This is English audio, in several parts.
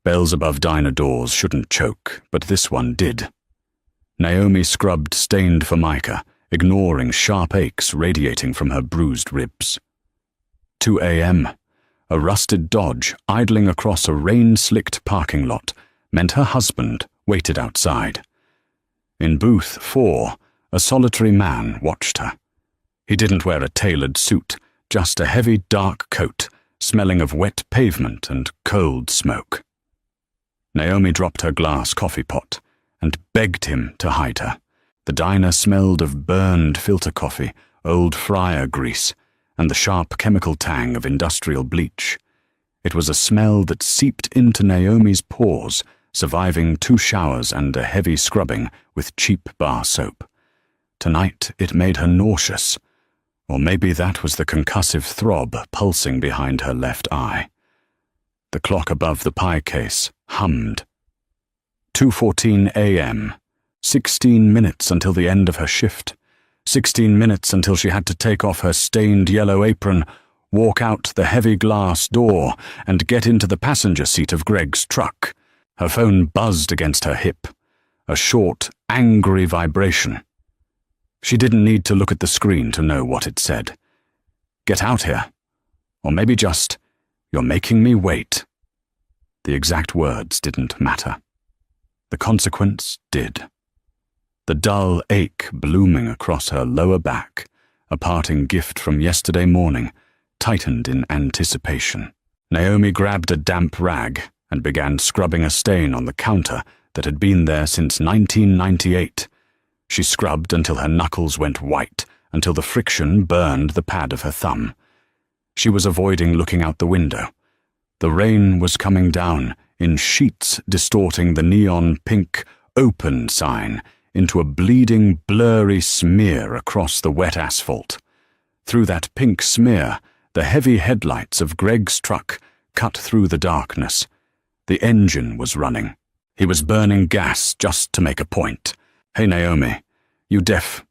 Bells above diner doors shouldn't choke, but this one did. Naomi scrubbed stained formica, ignoring sharp aches radiating from her bruised ribs. 2 a.m. A rusted Dodge idling across a rain-slicked parking lot meant her husband waited outside. In booth 4, a solitary man watched her. He didn't wear a tailored suit, just a heavy dark coat, smelling of wet pavement and cold smoke. Naomi dropped her glass coffee pot and begged him to hide her. The diner smelled of burned filter coffee, old fryer grease, and the sharp chemical tang of industrial bleach. It was a smell that seeped into Naomi's pores, surviving 2 showers and a heavy scrubbing with cheap bar soap. Tonight it made her nauseous, or maybe that was the concussive throb pulsing behind her left eye. The clock above the pie case hummed. 2:14 a.m. 16 minutes until the end of her shift. 16 minutes until she had to take off her stained yellow apron, walk out the heavy glass door, and get into the passenger seat of Greg's truck. Her phone buzzed against her hip. A short, angry vibration. She didn't need to look at the screen to know what it said. Get out here. Or maybe just, you're making me wait. The exact words didn't matter. The consequence did. The dull ache blooming across her lower back, a parting gift from yesterday morning, tightened in anticipation. Naomi grabbed a damp rag and began scrubbing a stain on the counter that had been there since 1998. She scrubbed until her knuckles went white, until the friction burned the pad of her thumb. She was avoiding looking out the window. The rain was coming down in sheets, distorting the neon pink "open" sign into a bleeding, blurry smear across the wet asphalt. Through that pink smear, the heavy headlights of Greg's truck cut through the darkness. The engine was running. He was burning gas just to make a point. "Hey, Naomi, you deaf?"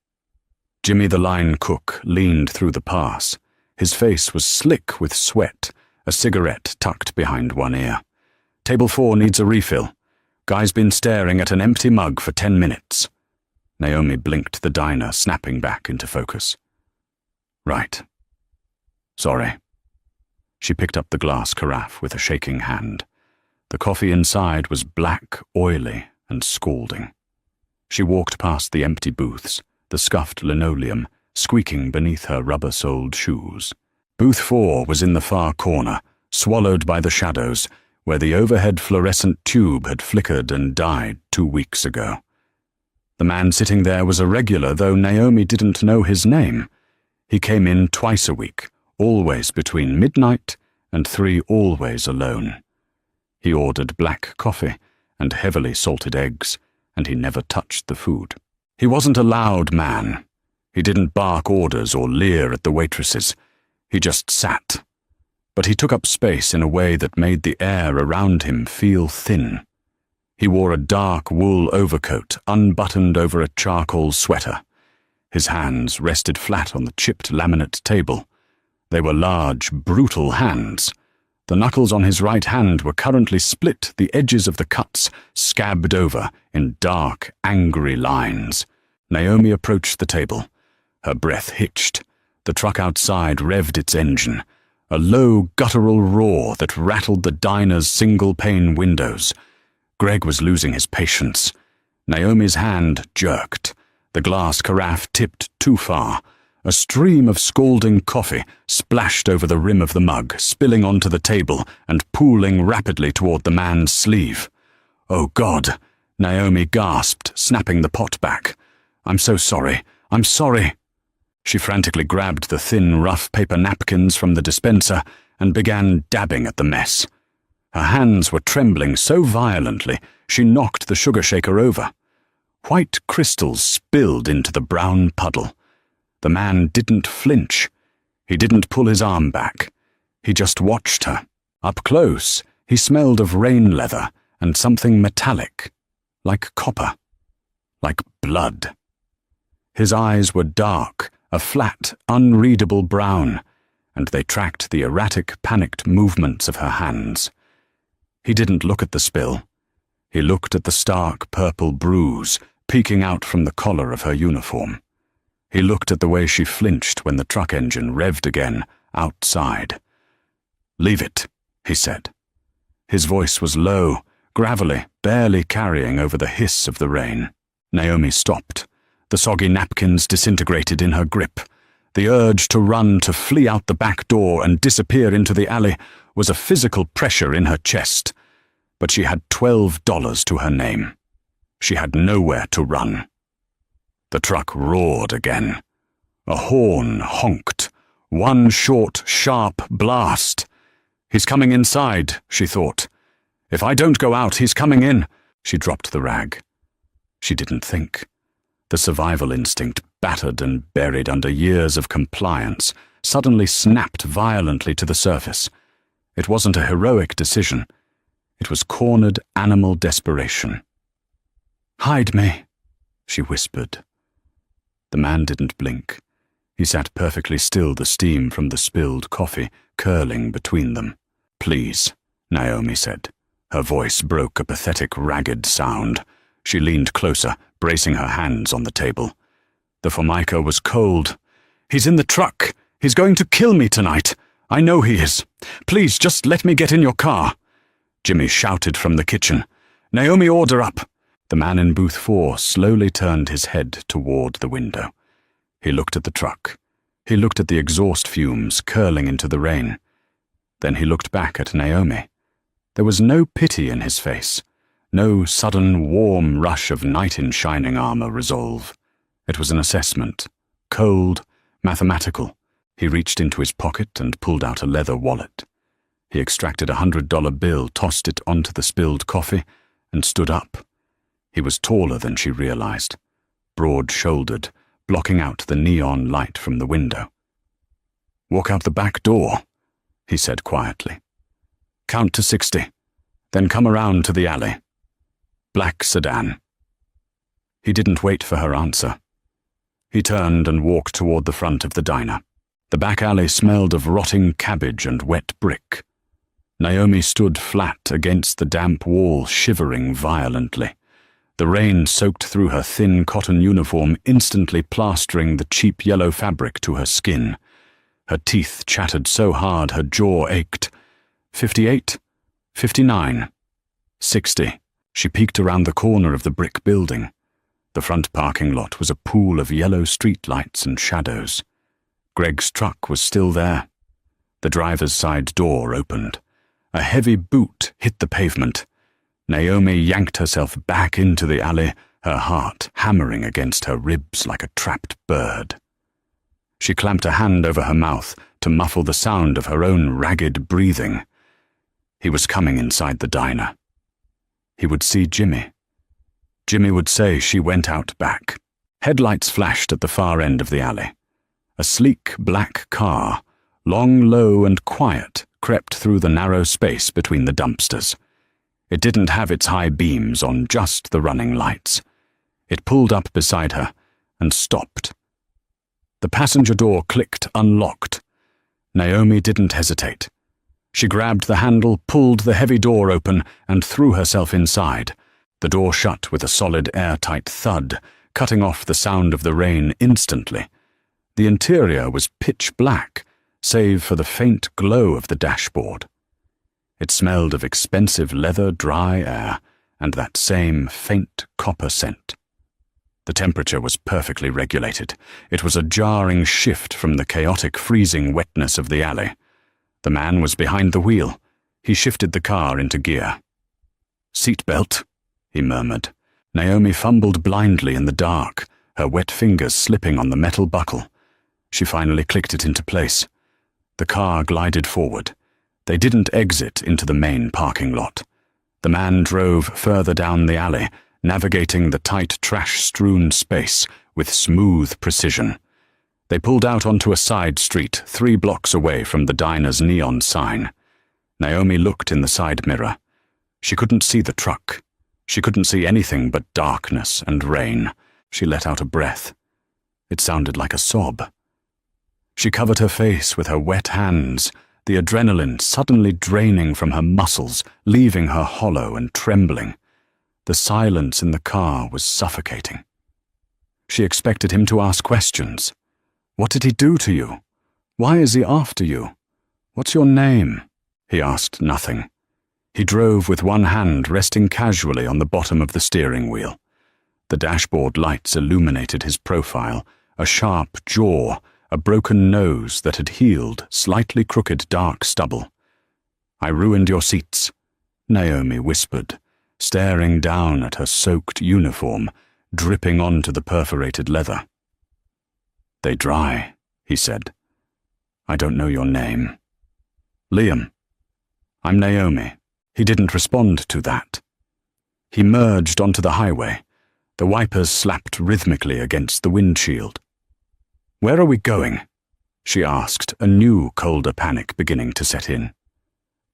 Jimmy the line cook leaned through the pass. His face was slick with sweat, a cigarette tucked behind one ear. "Table 4 needs a refill. Guy's been staring at an empty mug for 10 minutes. Naomi blinked the diner, snapping back into focus. "Right. Sorry." She picked up the glass carafe with a shaking hand. The coffee inside was black, oily, and scalding. She walked past the empty booths, the scuffed linoleum, squeaking beneath her rubber-soled shoes. Booth 4 was in the far corner, swallowed by the shadows, where the overhead fluorescent tube had flickered and died 2 weeks ago. The man sitting there was a regular, though Naomi didn't know his name. He came in twice a week, always between midnight and 3, always alone. He ordered black coffee and heavily salted eggs, and he never touched the food. He wasn't a loud man. He didn't bark orders or leer at the waitresses. He just sat. But he took up space in a way that made the air around him feel thin. He wore a dark wool overcoat unbuttoned over a charcoal sweater. His hands rested flat on the chipped laminate table. They were large, brutal hands. The knuckles on his right hand were currently split, the edges of the cuts scabbed over in dark, angry lines. Naomi approached the table. Her breath hitched. The truck outside revved its engine, a low, guttural roar that rattled the diner's single-pane windows. Greg was losing his patience. Naomi's hand jerked. The glass carafe tipped too far. A stream of scalding coffee splashed over the rim of the mug, spilling onto the table and pooling rapidly toward the man's sleeve. "Oh, God," Naomi gasped, snapping the pot back. "I'm so sorry. I'm sorry." She frantically grabbed the thin, rough paper napkins from the dispenser and began dabbing at the mess. Her hands were trembling so violently she knocked the sugar shaker over. White crystals spilled into the brown puddle. The man didn't flinch. He didn't pull his arm back. He just watched her. Up close, he smelled of rain leather and something metallic, like copper, like blood. His eyes were dark, a flat, unreadable brown, and they tracked the erratic, panicked movements of her hands. He didn't look at the spill. He looked at the stark purple bruise peeking out from the collar of her uniform. He looked at the way she flinched when the truck engine revved again, outside. "Leave it," he said. His voice was low, gravelly, barely carrying over the hiss of the rain. Naomi stopped. The soggy napkins disintegrated in her grip. The urge to run, to flee out the back door and disappear into the alley was a physical pressure in her chest. But she had $12 to her name. She had nowhere to run. The truck roared again. A horn honked. One short, sharp blast. "He's coming inside," she thought. "If I don't go out, he's coming in." She dropped the rag. She didn't think. The survival instinct, battered and buried under years of compliance, suddenly snapped violently to the surface. It wasn't a heroic decision. It was cornered animal desperation. "Hide me," she whispered. The man didn't blink. He sat perfectly still, the steam from the spilled coffee curling between them. "Please," Naomi said. Her voice broke a pathetic, ragged sound. She leaned closer, bracing her hands on the table. The Formica was cold. "He's in the truck. He's going to kill me tonight. I know he is. Please, just let me get in your car." Jimmy shouted from the kitchen. "Naomi, order up." The man in booth 4 slowly turned his head toward the window. He looked at the truck. He looked at the exhaust fumes curling into the rain. Then he looked back at Naomi. There was no pity in his face, no sudden warm rush of knight-in-shining armor resolve. It was an assessment, cold, mathematical. He reached into his pocket and pulled out a leather wallet. He extracted a $100 bill, tossed it onto the spilled coffee, and stood up. He was taller than she realized, broad-shouldered, blocking out the neon light from the window. "Walk out the back door," he said quietly. "Count to 60, then come around to the alley. Black sedan." He didn't wait for her answer. He turned and walked toward the front of the diner. The back alley smelled of rotting cabbage and wet brick. Naomi stood flat against the damp wall, shivering violently. The rain soaked through her thin cotton uniform, instantly plastering the cheap yellow fabric to her skin. Her teeth chattered so hard her jaw ached. 58, 59, 60. She peeked around the corner of the brick building. The front parking lot was a pool of yellow streetlights and shadows. Greg's truck was still there. The driver's side door opened. A heavy boot hit the pavement. Naomi yanked herself back into the alley, her heart hammering against her ribs like a trapped bird. She clamped a hand over her mouth to muffle the sound of her own ragged breathing. He was coming inside the diner. He would see Jimmy. Jimmy would say she went out back. Headlights flashed at the far end of the alley. A sleek black car, long, low, and quiet, crept through the narrow space between the dumpsters. It didn't have its high beams on, just the running lights. It pulled up beside her and stopped. The passenger door clicked unlocked. Naomi didn't hesitate. She grabbed the handle, pulled the heavy door open, and threw herself inside. The door shut with a solid, airtight thud, cutting off the sound of the rain instantly. The interior was pitch black, save for the faint glow of the dashboard. It smelled of expensive leather, dry air, and that same faint copper scent. The temperature was perfectly regulated. It was a jarring shift from the chaotic, freezing wetness of the alley. The man was behind the wheel. He shifted the car into gear. "Seatbelt," he murmured. Naomi fumbled blindly in the dark, her wet fingers slipping on the metal buckle. She finally clicked it into place. The car glided forward. They didn't exit into the main parking lot. The man drove further down the alley, navigating the tight, trash-strewn space with smooth precision. They pulled out onto a side street 3 blocks away from the diner's neon sign. Naomi looked in the side mirror. She couldn't see the truck. She couldn't see anything but darkness and rain. She let out a breath. It sounded like a sob. She covered her face with her wet hands, the adrenaline suddenly draining from her muscles, leaving her hollow and trembling. The silence in the car was suffocating. She expected him to ask questions. What did he do to you? Why is he after you? What's your name? He asked nothing. He drove with one hand resting casually on the bottom of the steering wheel. The dashboard lights illuminated his profile, a sharp jaw, a broken nose that had healed, slightly crooked dark stubble. I ruined your seats, Naomi whispered, staring down at her soaked uniform, dripping onto the perforated leather. They dry, he said. I don't know your name. Liam. I'm Naomi. He didn't respond to that. He merged onto the highway. The wipers slapped rhythmically against the windshield. Where are we going? She asked, a new, colder panic beginning to set in.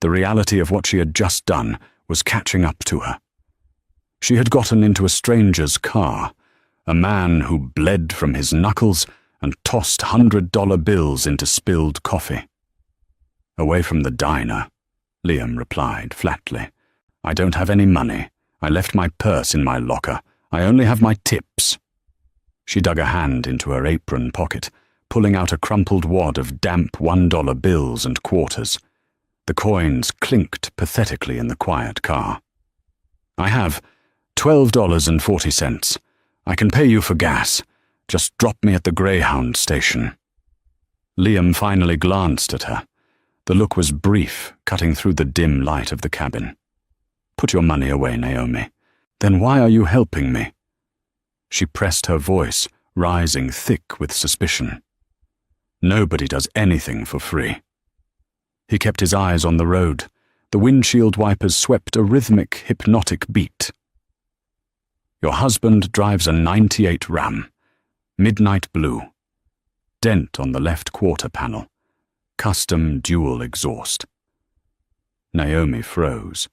The reality of what she had just done was catching up to her. She had gotten into a stranger's car, a man who bled from his knuckles and tossed $100 bills into spilled coffee. Away from the diner, Liam replied flatly. I don't have any money. I left my purse in my locker. I only have my tips. She dug a hand into her apron pocket, pulling out a crumpled wad of damp $1 bills and quarters. The coins clinked pathetically in the quiet car. I have $12.40. I can pay you for gas. Just drop me at the Greyhound station. Liam finally glanced at her. The look was brief, cutting through the dim light of the cabin. Put your money away, Naomi. Then why are you helping me? She pressed her voice, rising thick with suspicion. Nobody does anything for free. He kept his eyes on the road. The windshield wipers swept a rhythmic, hypnotic beat. Your husband drives a '98 Ram. Midnight blue. Dent on the left quarter panel. Custom dual exhaust. Naomi froze.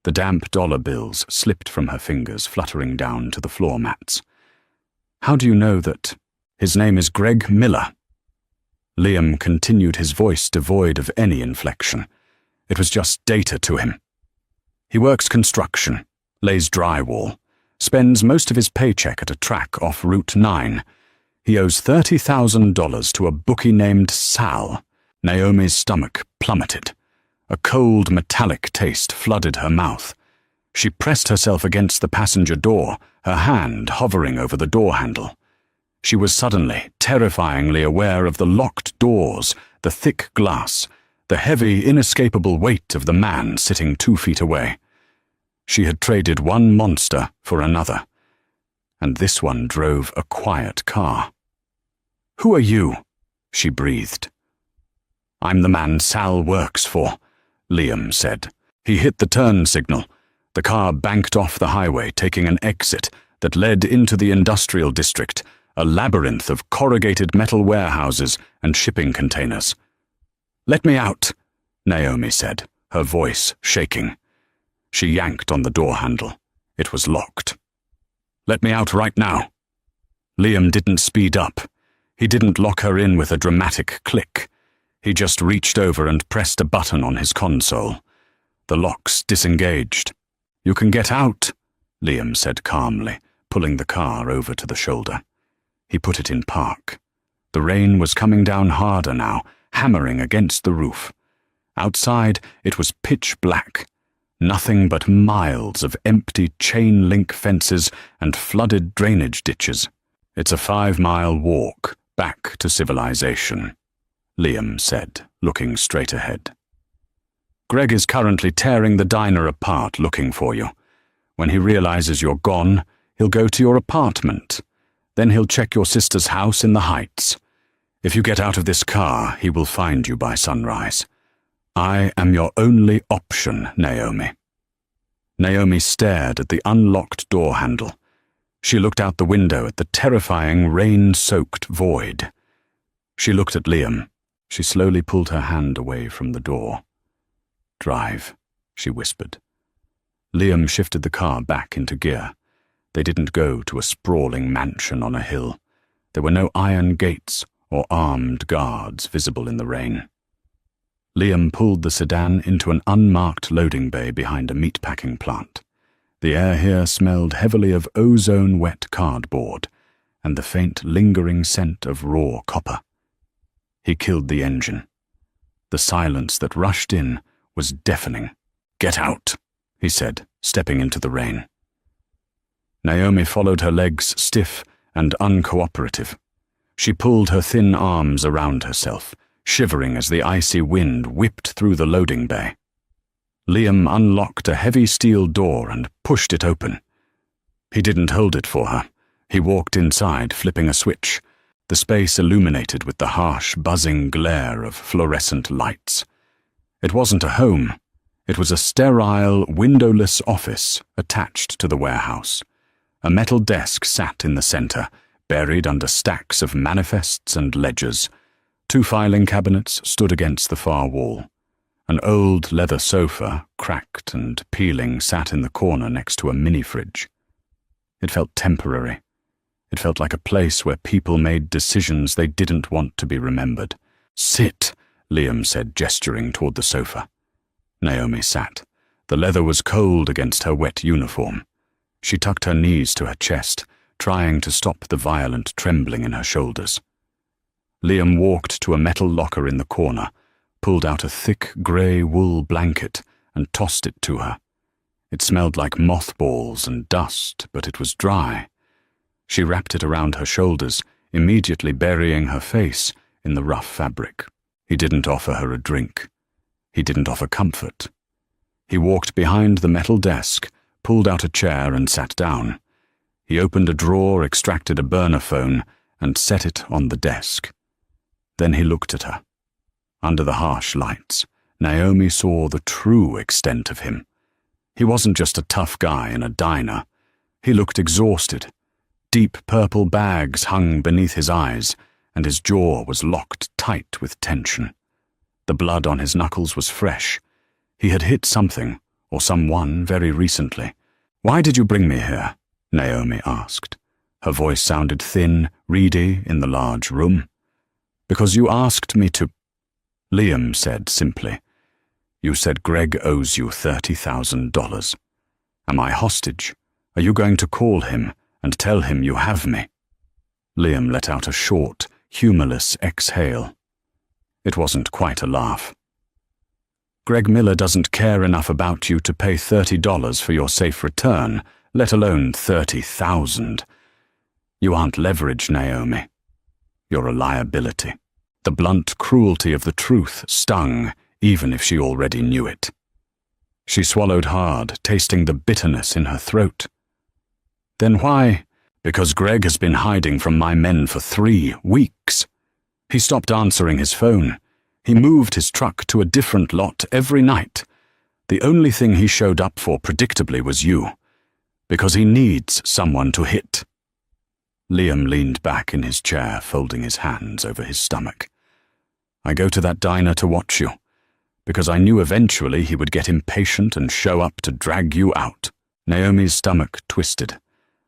The damp dollar bills slipped from her fingers, fluttering down to the floor mats. How do you know that? His name is Greg Miller. Liam continued, his voice devoid of any inflection. It was just data to him. He works construction, lays drywall, spends most of his paycheck at a track off Route 9. He owes $30,000 to a bookie named Sal. Naomi's stomach plummeted. A cold, metallic taste flooded her mouth. She pressed herself against the passenger door, her hand hovering over the door handle. She was suddenly, terrifyingly aware of the locked doors, the thick glass, the heavy, inescapable weight of the man sitting 2 feet away. She had traded one monster for another, and this one drove a quiet car. Who are you? She breathed. I'm the man Sal works for, Liam said. He hit the turn signal. The car banked off the highway, taking an exit that led into the industrial district, a labyrinth of corrugated metal warehouses and shipping containers. Let me out, Naomi said, her voice shaking. She yanked on the door handle. It was locked. Let me out right now. Liam didn't speed up. He didn't lock her in with a dramatic click. He just reached over and pressed a button on his console. The locks disengaged. You can get out, Liam said calmly, pulling the car over to the shoulder. He put it in park. The rain was coming down harder now, hammering against the roof. Outside, it was pitch black. Nothing but miles of empty chain-link fences and flooded drainage ditches. It's a 5-mile walk back to civilization, Liam said, looking straight ahead. Greg is currently tearing the diner apart looking for you. When he realizes you're gone, he'll go to your apartment. Then he'll check your sister's house in the Heights. If you get out of this car, he will find you by sunrise. I am your only option, Naomi. Naomi stared at the unlocked door handle. She looked out the window at the terrifying, rain-soaked void. She looked at Liam. She slowly pulled her hand away from the door. Drive, she whispered. Liam shifted the car back into gear. They didn't go to a sprawling mansion on a hill. There were no iron gates or armed guards visible in the rain. Liam pulled the sedan into an unmarked loading bay behind a meatpacking plant. The air here smelled heavily of ozone-wet cardboard and the faint lingering scent of raw copper. He killed the engine. The silence that rushed in was deafening. "Get out," he said, stepping into the rain. Naomi followed, her legs stiff and uncooperative. She pulled her thin arms around herself, shivering as the icy wind whipped through the loading bay. Liam unlocked a heavy steel door and pushed it open. He didn't hold it for her. He walked inside, flipping a switch, the space illuminated with the harsh, buzzing glare of fluorescent lights. It wasn't a home. It was a sterile, windowless office attached to the warehouse. A metal desk sat in the center, buried under stacks of manifests and ledgers. 2 filing cabinets stood against the far wall. An old leather sofa, cracked and peeling, sat in the corner next to a mini-fridge. It felt temporary. It felt like a place where people made decisions they didn't want to be remembered. "Sit," Liam said, gesturing toward the sofa. Naomi sat. The leather was cold against her wet uniform. She tucked her knees to her chest, trying to stop the violent trembling in her shoulders. Liam walked to a metal locker in the corner, pulled out a thick grey wool blanket and tossed it to her. It smelled like mothballs and dust, but it was dry. She wrapped it around her shoulders, immediately burying her face in the rough fabric. He didn't offer her a drink. He didn't offer comfort. He walked behind the metal desk, pulled out a chair and sat down. He opened a drawer, extracted a burner phone, and set it on the desk. Then he looked at her. Under the harsh lights, Naomi saw the true extent of him. He wasn't just a tough guy in a diner. He looked exhausted. Deep purple bags hung beneath his eyes, and his jaw was locked tight with tension. The blood on his knuckles was fresh. He had hit something, or someone, very recently. "Why did you bring me here?" Naomi asked. Her voice sounded thin, reedy in the large room. "Because you asked me to," Liam said simply. "You said Greg owes you $30,000. Am I hostage? Are you going to call him and tell him you have me?" Liam let out a short, humorless exhale. It wasn't quite a laugh. "Greg Miller doesn't care enough about you to pay $30 for your safe return, let alone $30,000. You aren't leverage, Naomi. You're a liability." The blunt cruelty of the truth stung, even if she already knew it. She swallowed hard, tasting the bitterness in her throat. "Then why?" "Because Greg has been hiding from my men for 3 weeks. He stopped answering his phone. He moved his truck to a different lot every night. The only thing he showed up for, predictably, was you. Because he needs someone to hit." Liam leaned back in his chair, folding his hands over his stomach. "I go to that diner to watch you, because I knew eventually he would get impatient and show up to drag you out." Naomi's stomach twisted.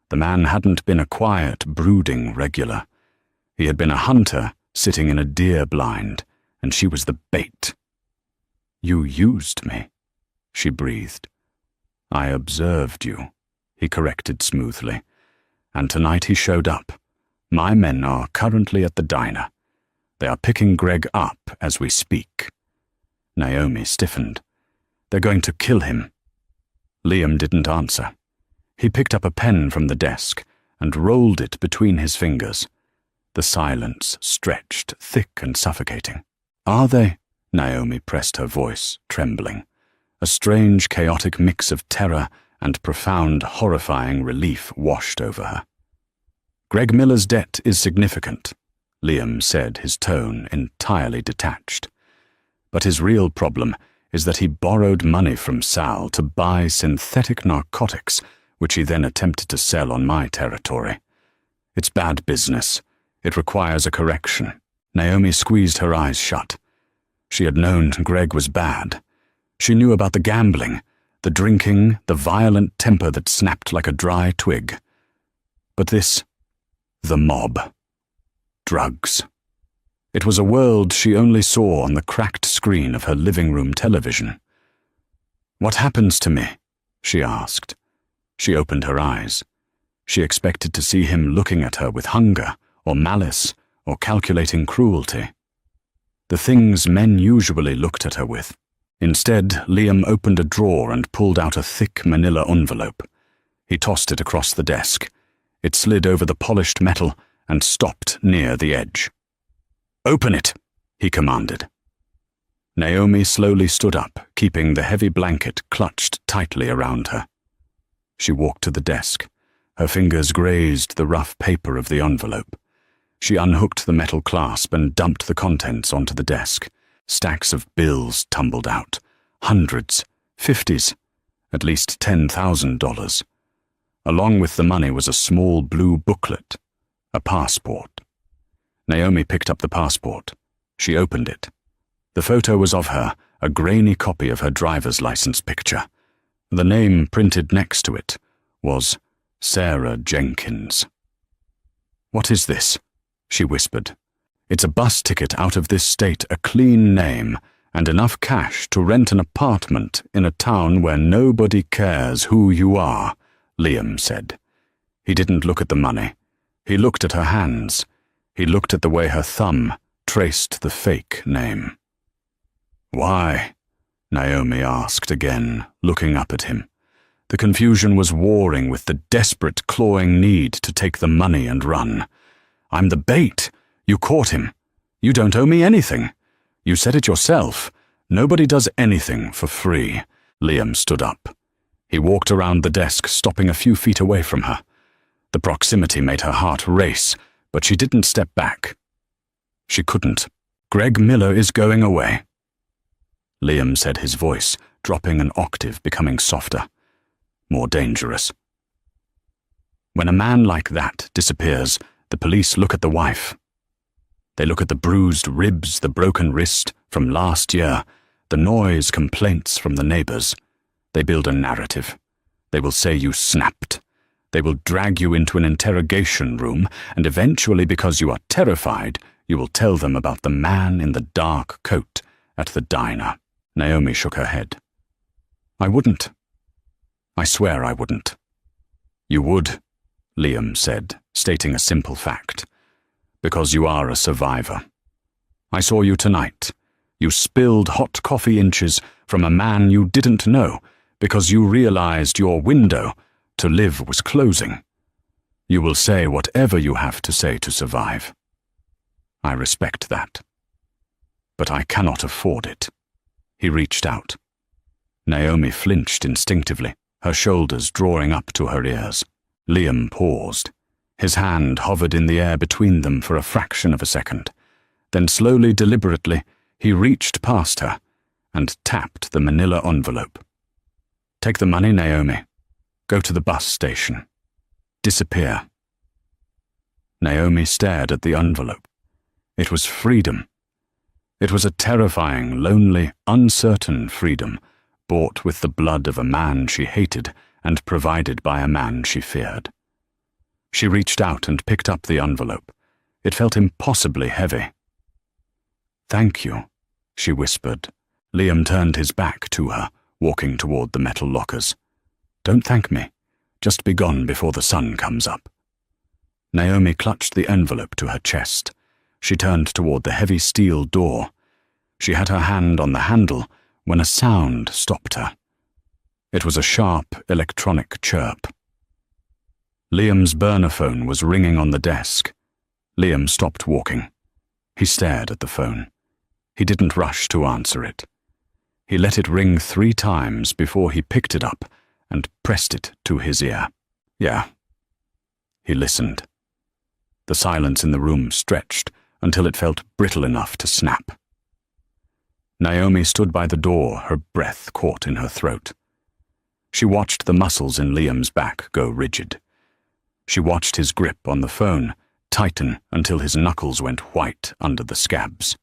The man hadn't been a quiet, brooding regular. He had been a hunter sitting in a deer blind, and she was the bait. "You used me," she breathed. "I observed you," he corrected smoothly. "And tonight he showed up. My men are currently at the diner. They are picking Greg up as we speak." Naomi stiffened. "They're going to kill him." Liam didn't answer. He picked up a pen from the desk and rolled it between his fingers. The silence stretched, thick and suffocating. "Are they?" Naomi pressed her voice, trembling. A strange, chaotic mix of terror and profound, horrifying relief washed over her. "Greg Miller's debt is significant," Liam said, his tone entirely detached. "But his real problem is that he borrowed money from Sal to buy synthetic narcotics, which he then attempted to sell on my territory. It's bad business. It requires a correction." Naomi squeezed her eyes shut. She had known Greg was bad. She knew about the gambling, the drinking, the violent temper that snapped like a dry twig. But this, the mob. Drugs. It was a world she only saw on the cracked screen of her living room television. "What happens to me?" she asked. She opened her eyes. She expected to see him looking at her with hunger, or malice, or calculating cruelty. The things men usually looked at her with. Instead, Liam opened a drawer and pulled out a thick manila envelope. He tossed it across the desk. It slid over the polished metal and stopped near the edge. "Open it," he commanded. Naomi slowly stood up, keeping the heavy blanket clutched tightly around her. She walked to the desk. Her fingers grazed the rough paper of the envelope. She unhooked the metal clasp and dumped the contents onto the desk. Stacks of bills tumbled out. Hundreds, 50s, at least $10,000. Along with the money was a small blue booklet, a passport. Naomi picked up the passport. She opened it. The photo was of her, a grainy copy of her driver's license picture. The name printed next to it was Sarah Jenkins. "What is this?" she whispered. "It's a bus ticket out of this state, a clean name, and enough cash to rent an apartment in a town where nobody cares who you are," Liam said. He didn't look at the money. He looked at her hands. He looked at the way her thumb traced the fake name. "Why?" Naomi asked again, looking up at him. The confusion was warring with the desperate, clawing need to take the money and run. "I'm the bait. You caught him. You don't owe me anything. You said it yourself. Nobody does anything for free." Liam stood up. He walked around the desk, stopping a few feet away from her. The proximity made her heart race, but she didn't step back. She couldn't. "Greg Miller is going away," Liam said, his voice dropping an octave, becoming softer, more dangerous. When a man like that disappears, the police look at the wife. They look at the bruised ribs, the broken wrist from last year, the noise complaints from the neighbors. They build a narrative. They will say you snapped. They will drag you into an interrogation room, and eventually, because you are terrified, you will tell them about the man in the dark coat at the diner. Naomi shook her head. "I wouldn't. I swear I wouldn't." "You would," Liam said, stating a simple fact. "Because you are a survivor. I saw you tonight. You spilled hot coffee inches from a man you didn't know because you realized your window to live was closing. You will say whatever you have to say to survive. I respect that. But I cannot afford it." He reached out. Naomi flinched instinctively, her shoulders drawing up to her ears. Liam paused. His hand hovered in the air between them for a fraction of a second. Then slowly, deliberately, he reached past her and tapped the manila envelope. "Take the money, Naomi. Go to the bus station. Disappear." Naomi stared at the envelope. It was freedom. It was a terrifying, lonely, uncertain freedom, bought with the blood of a man she hated and provided by a man she feared. She reached out and picked up the envelope. It felt impossibly heavy. "Thank you," she whispered. Liam turned his back to her, walking toward the metal lockers. "Don't thank me. Just be gone before the sun comes up." Naomi clutched the envelope to her chest. She turned toward the heavy steel door. She had her hand on the handle when a sound stopped her. It was a sharp electronic chirp. Liam's burner phone was ringing on the desk. Liam stopped walking. He stared at the phone. He didn't rush to answer it. He let it ring 3 times before he picked it up and pressed it to his ear. "Yeah." He listened. The silence in the room stretched until it felt brittle enough to snap. Naomi stood by the door, her breath caught in her throat. She watched the muscles in Liam's back go rigid. She watched his grip on the phone tighten until his knuckles went white under the scabs.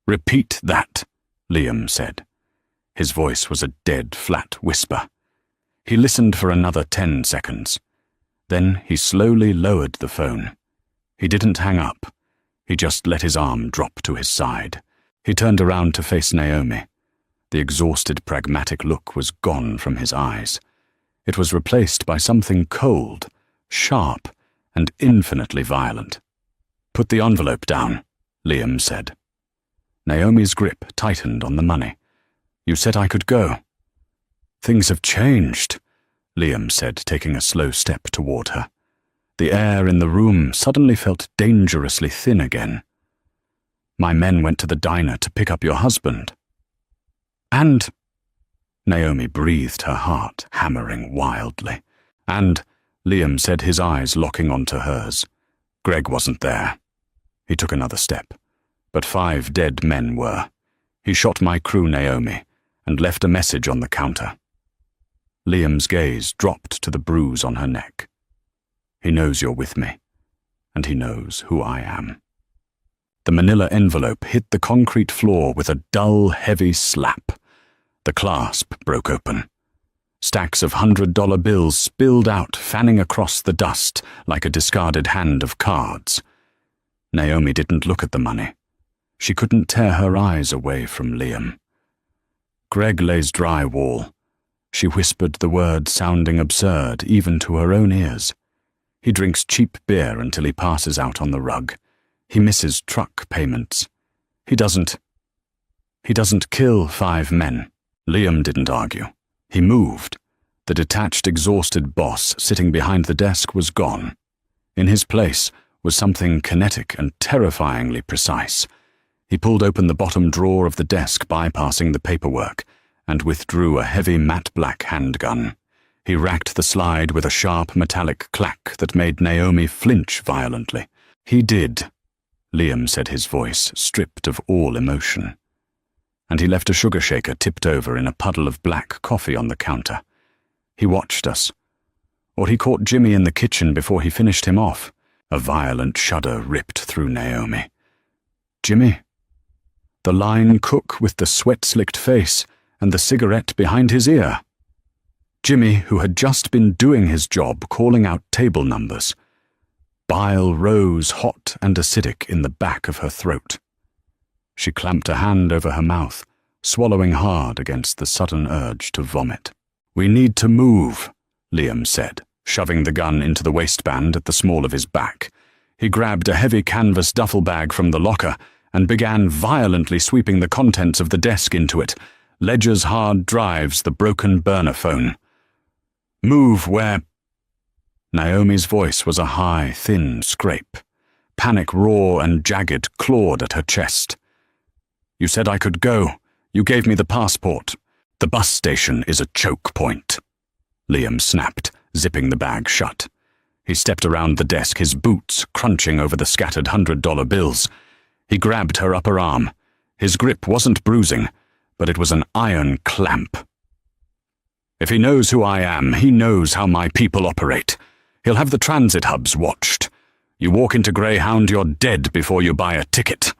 "Repeat that," Liam said. His voice was a dead, flat whisper. He listened for another 10 seconds. Then he slowly lowered the phone. He didn't hang up. He just let his arm drop to his side. He turned around to face Naomi. The exhausted, pragmatic look was gone from his eyes. It was replaced by something cold, sharp, and infinitely violent. "Put the envelope down," Liam said. Naomi's grip tightened on the money. "You said I could go." "Things have changed," Liam said, taking a slow step toward her. The air in the room suddenly felt dangerously thin again. "My men went to the diner to pick up your husband." "And—" Naomi breathed, her heart hammering wildly. "And," Liam said, his eyes locking onto hers, "Greg wasn't there." He took another step. "But 5 dead men were. He shot my crew, Naomi, and left a message on the counter." Liam's gaze dropped to the bruise on her neck. "He knows you're with me, and he knows who I am." The manila envelope hit the concrete floor with a dull, heavy slap. The clasp broke open. Stacks of $100 bills spilled out, fanning across the dust like a discarded hand of cards. Naomi didn't look at the money. She couldn't tear her eyes away from Liam. "Greg lays drywall." She whispered the word, sounding absurd even to her own ears. "He drinks cheap beer until he passes out on the rug. He misses truck payments. He doesn't kill 5 men." Liam didn't argue. He moved. The detached, exhausted boss sitting behind the desk was gone. In his place was something kinetic and terrifyingly precise. He pulled open the bottom drawer of the desk, bypassing the paperwork, and withdrew a heavy matte black handgun. He racked the slide with a sharp metallic clack that made Naomi flinch violently. "He did," Liam said, his voice stripped of all emotion. And he left a sugar shaker tipped over in a puddle of black coffee on the counter. "He watched us. Or he caught Jimmy in the kitchen before he finished him off." A violent shudder ripped through Naomi. "Jimmy?" The line cook with the sweat-slicked face and the cigarette behind his ear. Jimmy, who had just been doing his job, calling out table numbers. Bile rose hot and acidic in the back of her throat. She clamped a hand over her mouth, swallowing hard against the sudden urge to vomit. "We need to move," Liam said, shoving the gun into the waistband at the small of his back. He grabbed a heavy canvas duffel bag from the locker and began violently sweeping the contents of the desk into it, ledgers, hard drives, the broken burner phone. "Move where—" Naomi's voice was a high, thin scrape. Panic, raw and jagged, clawed at her chest. "You said I could go. You gave me the passport. The bus station is a choke point," Liam snapped, zipping the bag shut. He stepped around the desk, his boots crunching over the scattered $100 bills. He grabbed her upper arm. His grip wasn't bruising, but it was an iron clamp. "If he knows who I am, he knows how my people operate. He'll have the transit hubs watched. You walk into Greyhound, you're dead before you buy a ticket."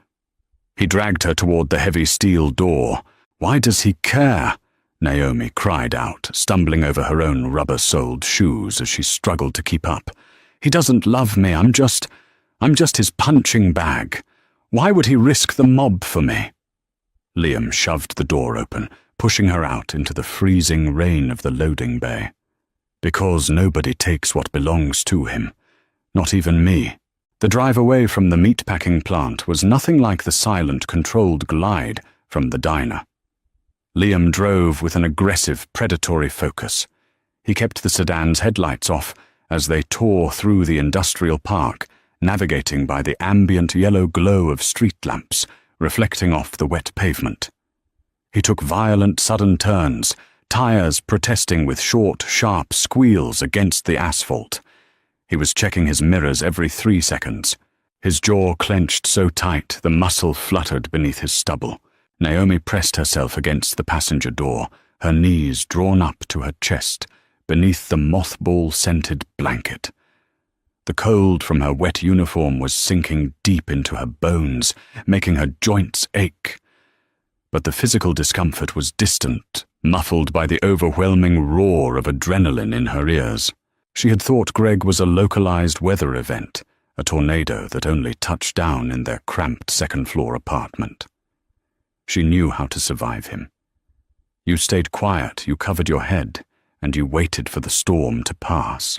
He dragged her toward the heavy steel door. "Why does he care?" Naomi cried out, stumbling over her own rubber-soled shoes as she struggled to keep up. "He doesn't love me. I'm just his punching bag. Why would he risk the mob for me?" Liam shoved the door open, pushing her out into the freezing rain of the loading bay. "Because nobody takes what belongs to him. Not even me." The drive away from the meatpacking plant was nothing like the silent, controlled glide from the diner. Liam drove with an aggressive, predatory focus. He kept the sedan's headlights off as they tore through the industrial park, navigating by the ambient yellow glow of street lamps, reflecting off the wet pavement. He took violent, sudden turns, tires protesting with short, sharp squeals against the asphalt. He was checking his mirrors every 3 seconds. His jaw clenched so tight the muscle fluttered beneath his stubble. Naomi pressed herself against the passenger door, her knees drawn up to her chest, beneath the mothball-scented blanket. The cold from her wet uniform was sinking deep into her bones, making her joints ache. But the physical discomfort was distant, muffled by the overwhelming roar of adrenaline in her ears. She had thought Greg was a localized weather event, a tornado that only touched down in their cramped second-floor apartment. She knew how to survive him. You stayed quiet, you covered your head, and you waited for the storm to pass.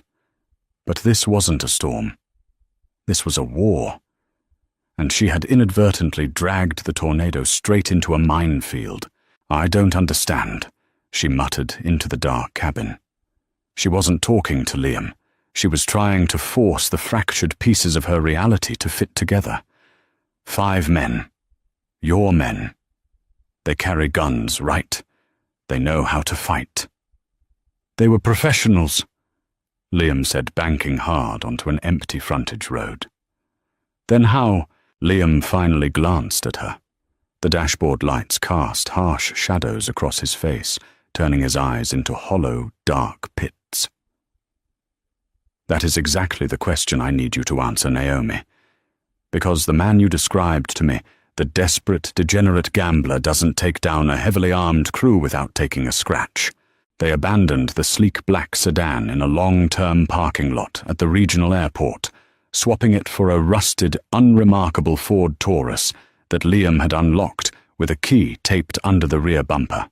But this wasn't a storm. This was a war. And she had inadvertently dragged the tornado straight into a minefield. "I don't understand," she muttered into the dark cabin. She wasn't talking to Liam. She was trying to force the fractured pieces of her reality to fit together. 5 men. Your men. They carry guns, right? They know how to fight. They were professionals, Liam said, banking hard onto an empty frontage road. Then how? Liam finally glanced at her. The dashboard lights cast harsh shadows across his face, turning his eyes into hollow, dark pits. "That is exactly the question I need you to answer, Naomi. Because the man you described to me, the desperate, degenerate gambler, doesn't take down a heavily armed crew without taking a scratch. They abandoned the sleek black sedan in a long-term parking lot at the regional airport, swapping it for a rusted, unremarkable Ford Taurus that Liam had unlocked with a key taped under the rear bumper.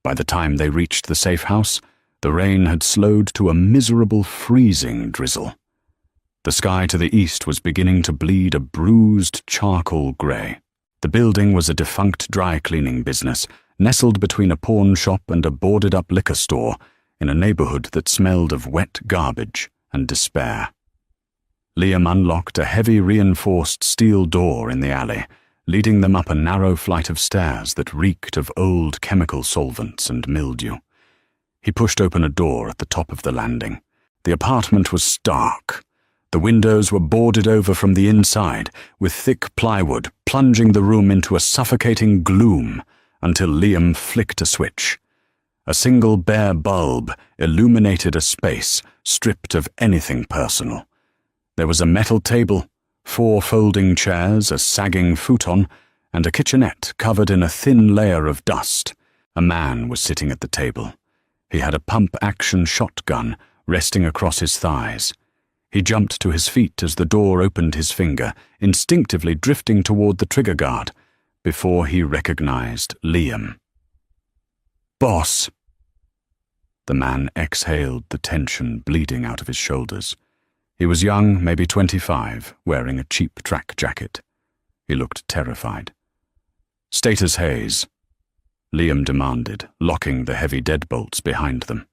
By the time they reached the safe house, the rain had slowed to a miserable, freezing drizzle. The sky to the east was beginning to bleed a bruised charcoal grey. The building was a defunct dry-cleaning business, nestled between a pawn shop and a boarded-up liquor store in a neighborhood that smelled of wet garbage and despair. Liam unlocked a heavy reinforced steel door in the alley, leading them up a narrow flight of stairs that reeked of old chemical solvents and mildew. He pushed open a door at the top of the landing. The apartment was stark. The windows were boarded over from the inside, with thick plywood plunging the room into a suffocating gloom until Liam flicked a switch. A single bare bulb illuminated a space stripped of anything personal. There was a metal table, 4 folding chairs, a sagging futon, and a kitchenette covered in a thin layer of dust. A man was sitting at the table. He had a pump-action shotgun resting across his thighs. He jumped to his feet as the door opened his finger, instinctively drifting toward the trigger guard, before he recognized Liam. "Boss!" The man exhaled the tension bleeding out of his shoulders. He was young, maybe 25, wearing a cheap track jacket. He looked terrified. "Status Hayes," Liam demanded, locking the heavy deadbolts behind them.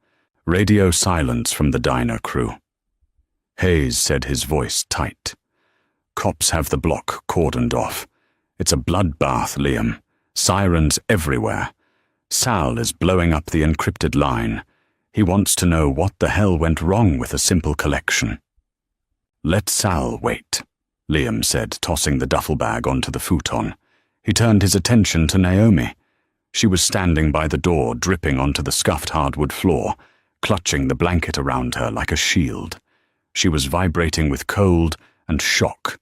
"Radio silence from the diner crew." Hayes said, his voice tight. "Cops have the block cordoned off. It's a bloodbath, Liam. Sirens everywhere. Sal is blowing up the encrypted line. He wants to know what the hell went wrong with a simple collection." "Let Sal wait," Liam said, tossing the duffel bag onto the futon. He turned his attention to Naomi. She was standing by the door, dripping onto the scuffed hardwood floor, clutching the blanket around her like a shield. She was vibrating with cold and shock.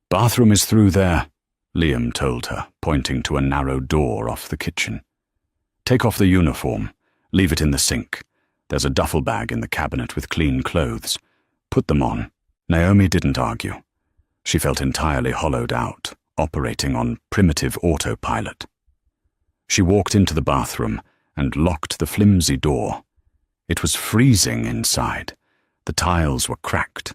"Bathroom is through there," Liam told her, pointing to a narrow door off the kitchen. "Take off the uniform. Leave it in the sink. There's a duffel bag in the cabinet with clean clothes. Put them on." Naomi didn't argue. She felt entirely hollowed out, operating on primitive autopilot. She walked into the bathroom and locked the flimsy door. It was freezing inside. The tiles were cracked.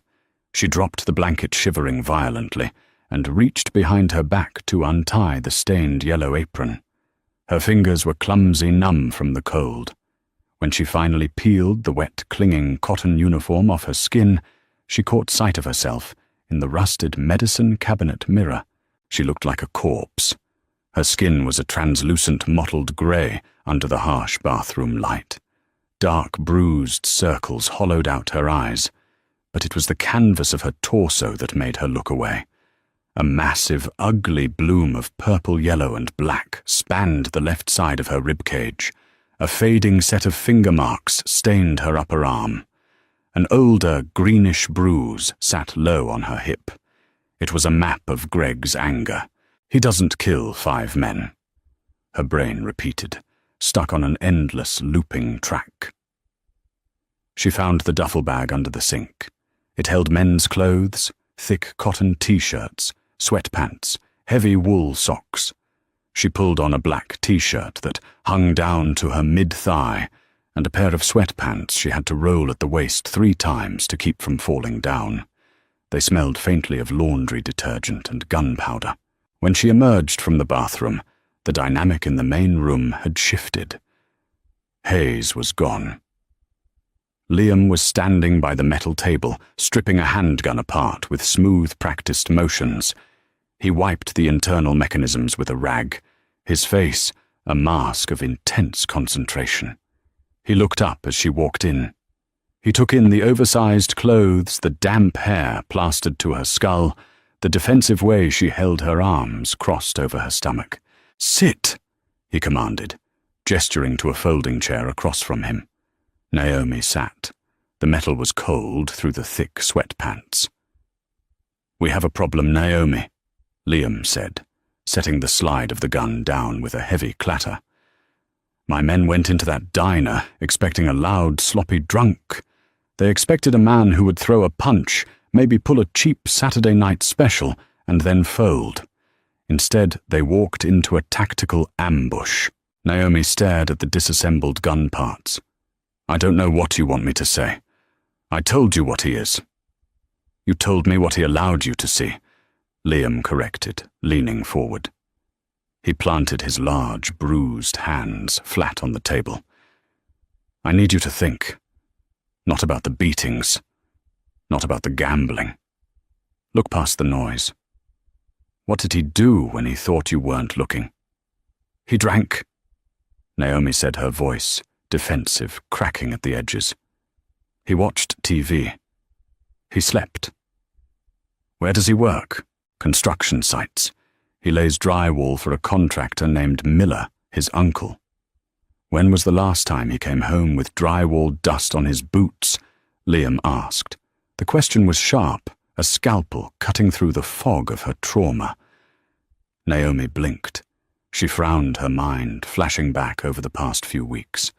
She dropped the blanket, shivering violently, and reached behind her back to untie the stained yellow apron. Her fingers were clumsy, numb from the cold. When she finally peeled the wet, clinging cotton uniform off her skin, she caught sight of herself in the rusted medicine cabinet mirror. She looked like a corpse. Her skin was a translucent mottled grey under the harsh bathroom light. Dark, bruised circles hollowed out her eyes, but it was the canvas of her torso that made her look away. A massive, ugly bloom of purple, yellow, and black spanned the left side of her ribcage. A fading set of finger marks stained her upper arm. An older, greenish bruise sat low on her hip. It was a map of Greg's anger. "He doesn't kill 5 men." Her brain repeated, stuck on an endless, looping track. She found the duffel bag under the sink. It held men's clothes, thick cotton t-shirts, sweatpants, heavy wool socks. She pulled on a black t-shirt that hung down to her mid-thigh, and a pair of sweatpants she had to roll at the waist 3 times to keep from falling down. They smelled faintly of laundry detergent and gunpowder. When she emerged from the bathroom, the dynamic in the main room had shifted. Hayes was gone. Liam was standing by the metal table, stripping a handgun apart with smooth, practiced motions. He wiped the internal mechanisms with a rag, his face a mask of intense concentration. He looked up as she walked in. He took in the oversized clothes, the damp hair plastered to her skull, the defensive way she held her arms crossed over her stomach. "Sit," he commanded, gesturing to a folding chair across from him. Naomi sat. The metal was cold through the thick sweatpants. "We have a problem, Naomi," Liam said, setting the slide of the gun down with a heavy clatter. "My men went into that diner expecting a loud, sloppy drunk. They expected a man who would throw a punch, maybe pull a cheap Saturday night special, and then fold. Instead, they walked into a tactical ambush." Naomi stared at the disassembled gun parts. "I don't know what you want me to say. I told you what he is." "You told me what he allowed you to see," Liam corrected, leaning forward. He planted his large, bruised hands flat on the table. "I need you to think. Not about the beatings. Not about the gambling. Look past the noise. What did he do when he thought you weren't looking?" "He drank," Naomi said, her voice defensive, cracking at the edges. "He watched TV. He slept." "Where does he work?" "Construction sites. He lays drywall for a contractor named Miller, his uncle." "When was the last time he came home with drywall dust on his boots?" Liam asked. The question was sharp, a scalpel cutting through the fog of her trauma. Naomi blinked. She frowned, her mind flashing back over the past few weeks.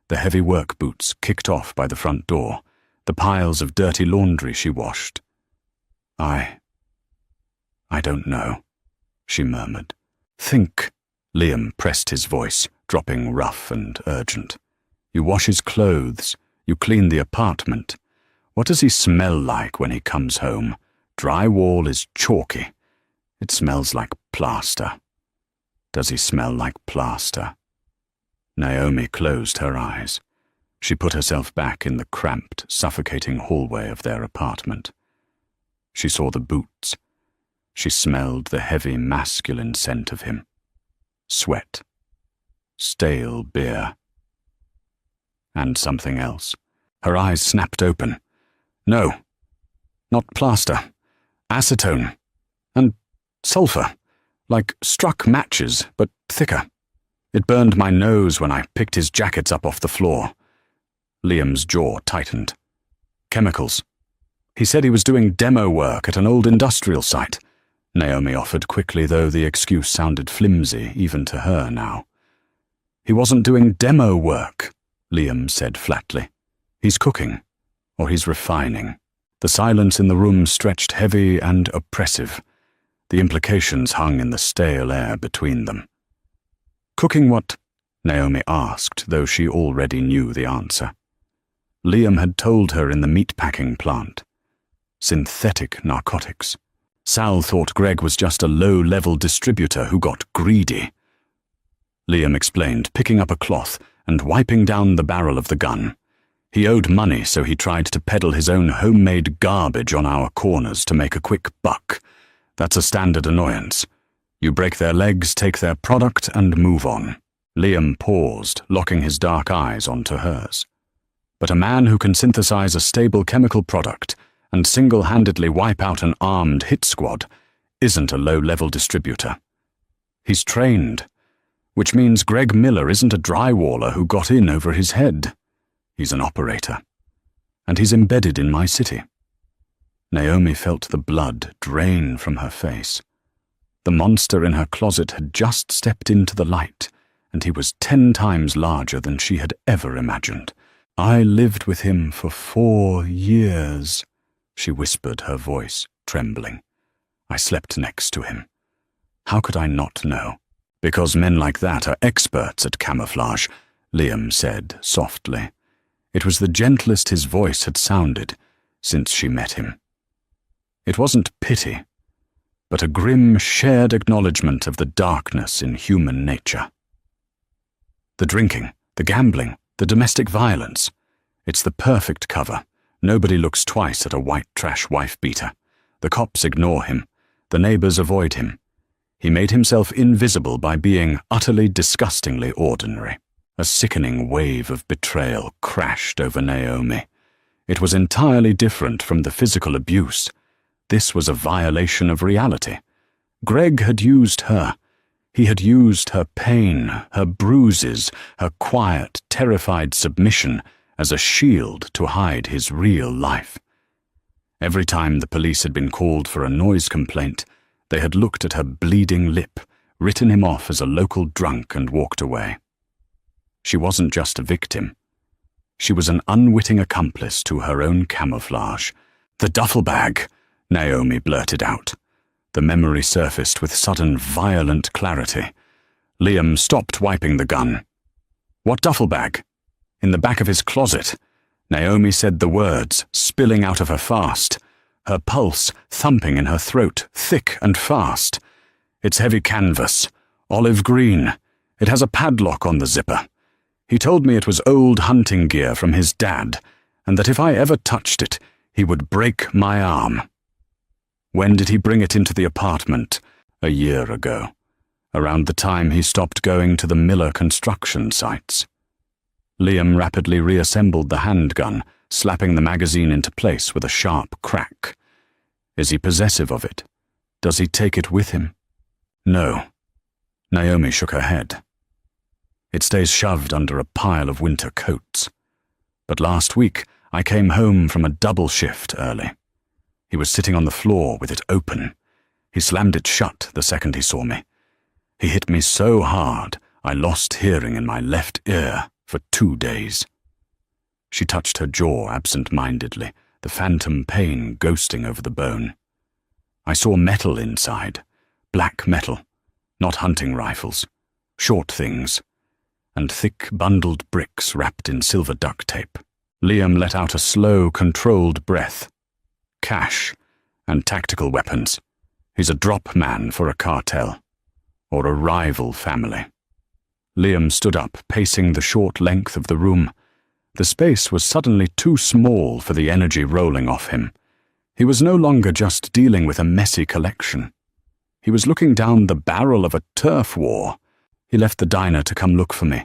The heavy work boots kicked off by the front door, the piles of dirty laundry she washed. I don't know," she murmured. "Think," Liam pressed his voice, dropping rough and urgent. "You wash his clothes, you clean the apartment. What does he smell like when he comes home? Drywall is chalky. It smells like plaster. Does he smell like plaster?" Naomi closed her eyes. She put herself back in the cramped, suffocating hallway of their apartment. She saw the boots. She smelled the heavy masculine scent of him. Sweat. Stale beer. And something else. Her eyes snapped open. "No. Not plaster. Acetone. And sulfur. Like struck matches, but thicker. It burned my nose when I picked his jackets up off the floor." Liam's jaw tightened. "Chemicals. He said he was doing demo work at an old industrial site," Naomi offered quickly, though the excuse sounded flimsy even to her now. "He wasn't doing demo work," Liam said flatly. "He's cooking, or he's refining." The silence in the room stretched heavy and oppressive. The implications hung in the stale air between them. "Cooking what?" Naomi asked, though she already knew the answer. Liam had told her in the meatpacking plant. Synthetic narcotics. Sal thought Greg was just a low-level distributor who got greedy. Liam explained, picking up a cloth and wiping down the barrel of the gun. He owed money, so he tried to peddle his own homemade garbage on our corners to make a quick buck. That's a standard annoyance. You break their legs, take their product, and move on. Liam paused, locking his dark eyes onto hers. But a man who can synthesize a stable chemical product and single-handedly wipe out an armed hit squad isn't a low-level distributor. He's trained, which means Greg Miller isn't a drywaller who got in over his head. He's an operator. And he's embedded in my city. Naomi felt the blood drain from her face. The monster in her closet had just stepped into the light, and he was 10 times larger than she had ever imagined. "I lived with him for 4 years," she whispered, her voice trembling. I slept next to him. How could I not know? Because men like that are experts at camouflage, Liam said softly. It was the gentlest his voice had sounded since she met him. It wasn't pity, but a grim, shared acknowledgement of the darkness in human nature. The drinking, the gambling, the domestic violence. It's the perfect cover. Nobody looks twice at a white trash wife-beater. The cops ignore him. The neighbors avoid him. He made himself invisible by being utterly disgustingly ordinary. A sickening wave of betrayal crashed over Naomi. It was entirely different from the physical abuse. This was a violation of reality. Greg had used her. He had used her pain, her bruises, her quiet, terrified submission as a shield to hide his real life. Every time the police had been called for a noise complaint, they had looked at her bleeding lip, written him off as a local drunk, and walked away. She wasn't just a victim. She was an unwitting accomplice to her own camouflage. "The duffel bag," Naomi blurted out. The memory surfaced with sudden, violent clarity. Liam stopped wiping the gun. "What duffel bag?" "In the back of his closet." Naomi said the words, spilling out of her fast, her pulse thumping in her throat, thick and fast. "It's heavy canvas, olive green. It has a padlock on the zipper. He told me it was old hunting gear from his dad, and that if I ever touched it, he would break my arm." "When did he bring it into the apartment?" "A year ago, around the time he stopped going to the Miller construction sites." Liam rapidly reassembled the handgun, slapping the magazine into place with a sharp crack. "Is he possessive of it? Does he take it with him?" "No." Naomi shook her head. "It stays shoved under a pile of winter coats. But last week, I came home from a double shift early. He was sitting on the floor with it open. He slammed it shut the second he saw me. He hit me so hard, I lost hearing in my left ear for 2 days." She touched her jaw absent-mindedly, the phantom pain ghosting over the bone. "I saw metal inside, black metal, not hunting rifles, short things, and thick bundled bricks wrapped in silver duct tape." Liam let out a slow, controlled breath. "Cash and tactical weapons. He's a drop man for a cartel, or a rival family." Liam stood up, pacing the short length of the room. The space was suddenly too small for the energy rolling off him. He was no longer just dealing with a messy collection. He was looking down the barrel of a turf war. He left the diner to come look for me.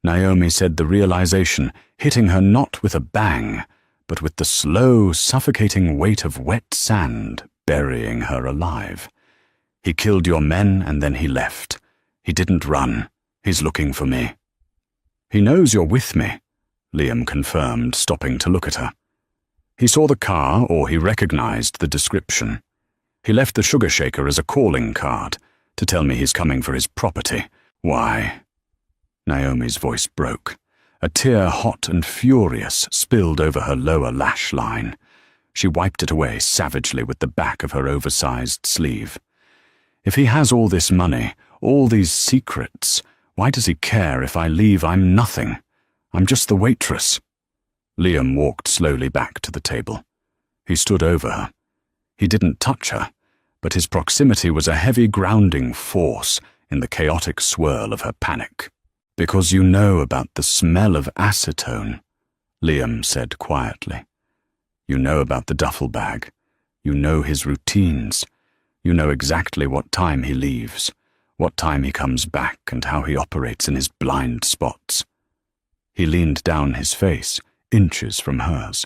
Naomi said the realization hitting her not with a bang, but with the slow, suffocating weight of wet sand burying her alive. "He killed your men and then he left. He didn't run. He's looking for me." "He knows you're with me," Liam confirmed, stopping to look at her. "He saw the car, or he recognized the description. He left the sugar shaker as a calling card to tell me he's coming for his property. Why?" Naomi's voice broke. A tear, hot and furious, spilled over her lower lash line. She wiped it away savagely with the back of her oversized sleeve. "If he has all this money, all these secrets, why does he care if I leave? I'm nothing. I'm just the waitress." Liam walked slowly back to the table. He stood over her. He didn't touch her, but his proximity was a heavy grounding force in the chaotic swirl of her panic. "Because you know about the smell of acetone," Liam said quietly. "You know about the duffel bag. You know his routines. You know exactly what time he leaves, what time he comes back, and how he operates in his blind spots." He leaned down his face, inches from hers.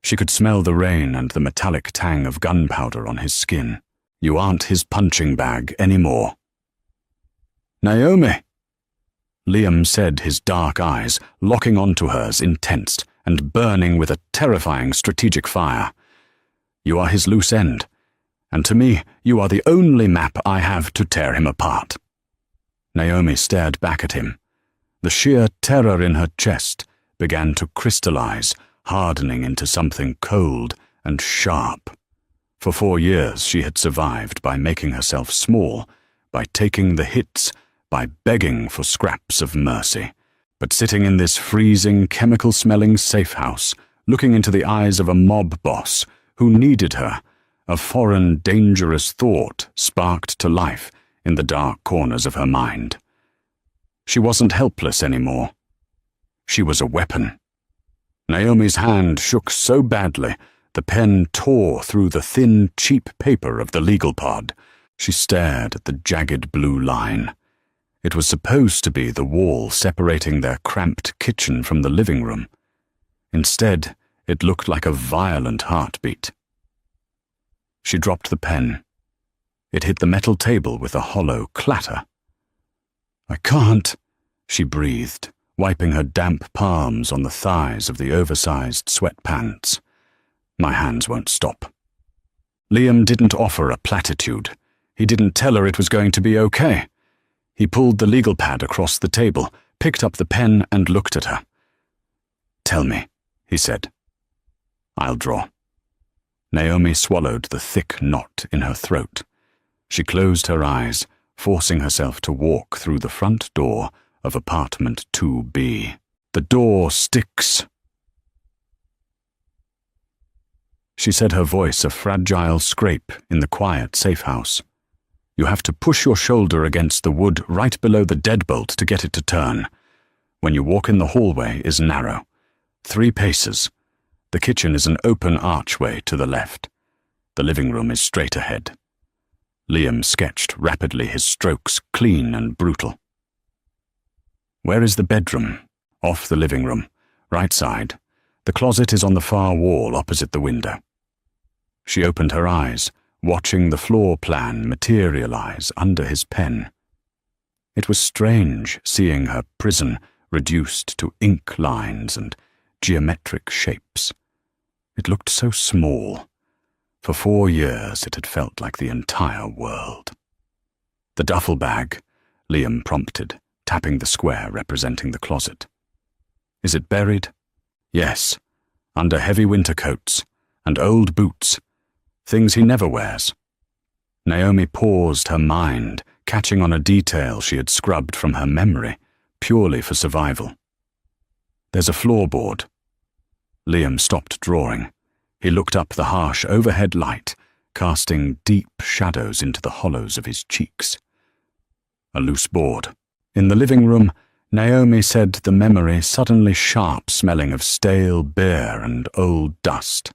She could smell the rain and the metallic tang of gunpowder on his skin. "You aren't his punching bag anymore." "Naomi!" Liam said, his dark eyes locking onto hers, intense and burning with a terrifying strategic fire. "You are his loose end, and to me you are the only map I have to tear him apart." Naomi stared back at him. The sheer terror in her chest began to crystallize, hardening into something cold and sharp. For 4 years she had survived by making herself small, by taking the hits, by begging for scraps of mercy. But sitting in this freezing, chemical-smelling safe house, looking into the eyes of a mob boss who needed her, a foreign, dangerous thought sparked to life in the dark corners of her mind. She wasn't helpless anymore. She was a weapon. Naomi's hand shook so badly, the pen tore through the thin, cheap paper of the legal pod. She stared at the jagged blue line. It was supposed to be the wall separating their cramped kitchen from the living room. Instead, it looked like a violent heartbeat. She dropped the pen. It hit the metal table with a hollow clatter. "I can't," she breathed, wiping her damp palms on the thighs of the oversized sweatpants. "My hands won't stop." Liam didn't offer a platitude. He didn't tell her it was going to be okay. He pulled the legal pad across the table, picked up the pen and looked at her. "Tell me," he said. "I'll draw." Naomi swallowed the thick knot in her throat. She closed her eyes, forcing herself to walk through the front door of apartment 2B. "The door sticks." She said, her voice a fragile scrape in the quiet safe house. "You have to push your shoulder against the wood right below the deadbolt to get it to turn. When you walk in, the hallway is narrow. 3 paces. The kitchen is an open archway to the left. The living room is straight ahead." Liam sketched rapidly, his strokes clean and brutal. "Where is the bedroom?" "Off the living room. Right side. The closet is on the far wall opposite the window." She opened her eyes, watching the floor plan materialize under his pen. It was strange seeing her prison reduced to ink lines and geometric shapes. It looked so small. For 4 years it had felt like the entire world. "The duffel bag," Liam prompted, tapping the square representing the closet. "Is it buried?" "Yes, under heavy winter coats and old boots, things he never wears." Naomi paused, her mind catching on a detail she had scrubbed from her memory, purely for survival. "There's a floorboard." Liam stopped drawing. He looked up the harsh overhead light, casting deep shadows into the hollows of his cheeks. "A loose board." In the living room, Naomi said, the memory suddenly sharp, smelling of stale beer and old dust.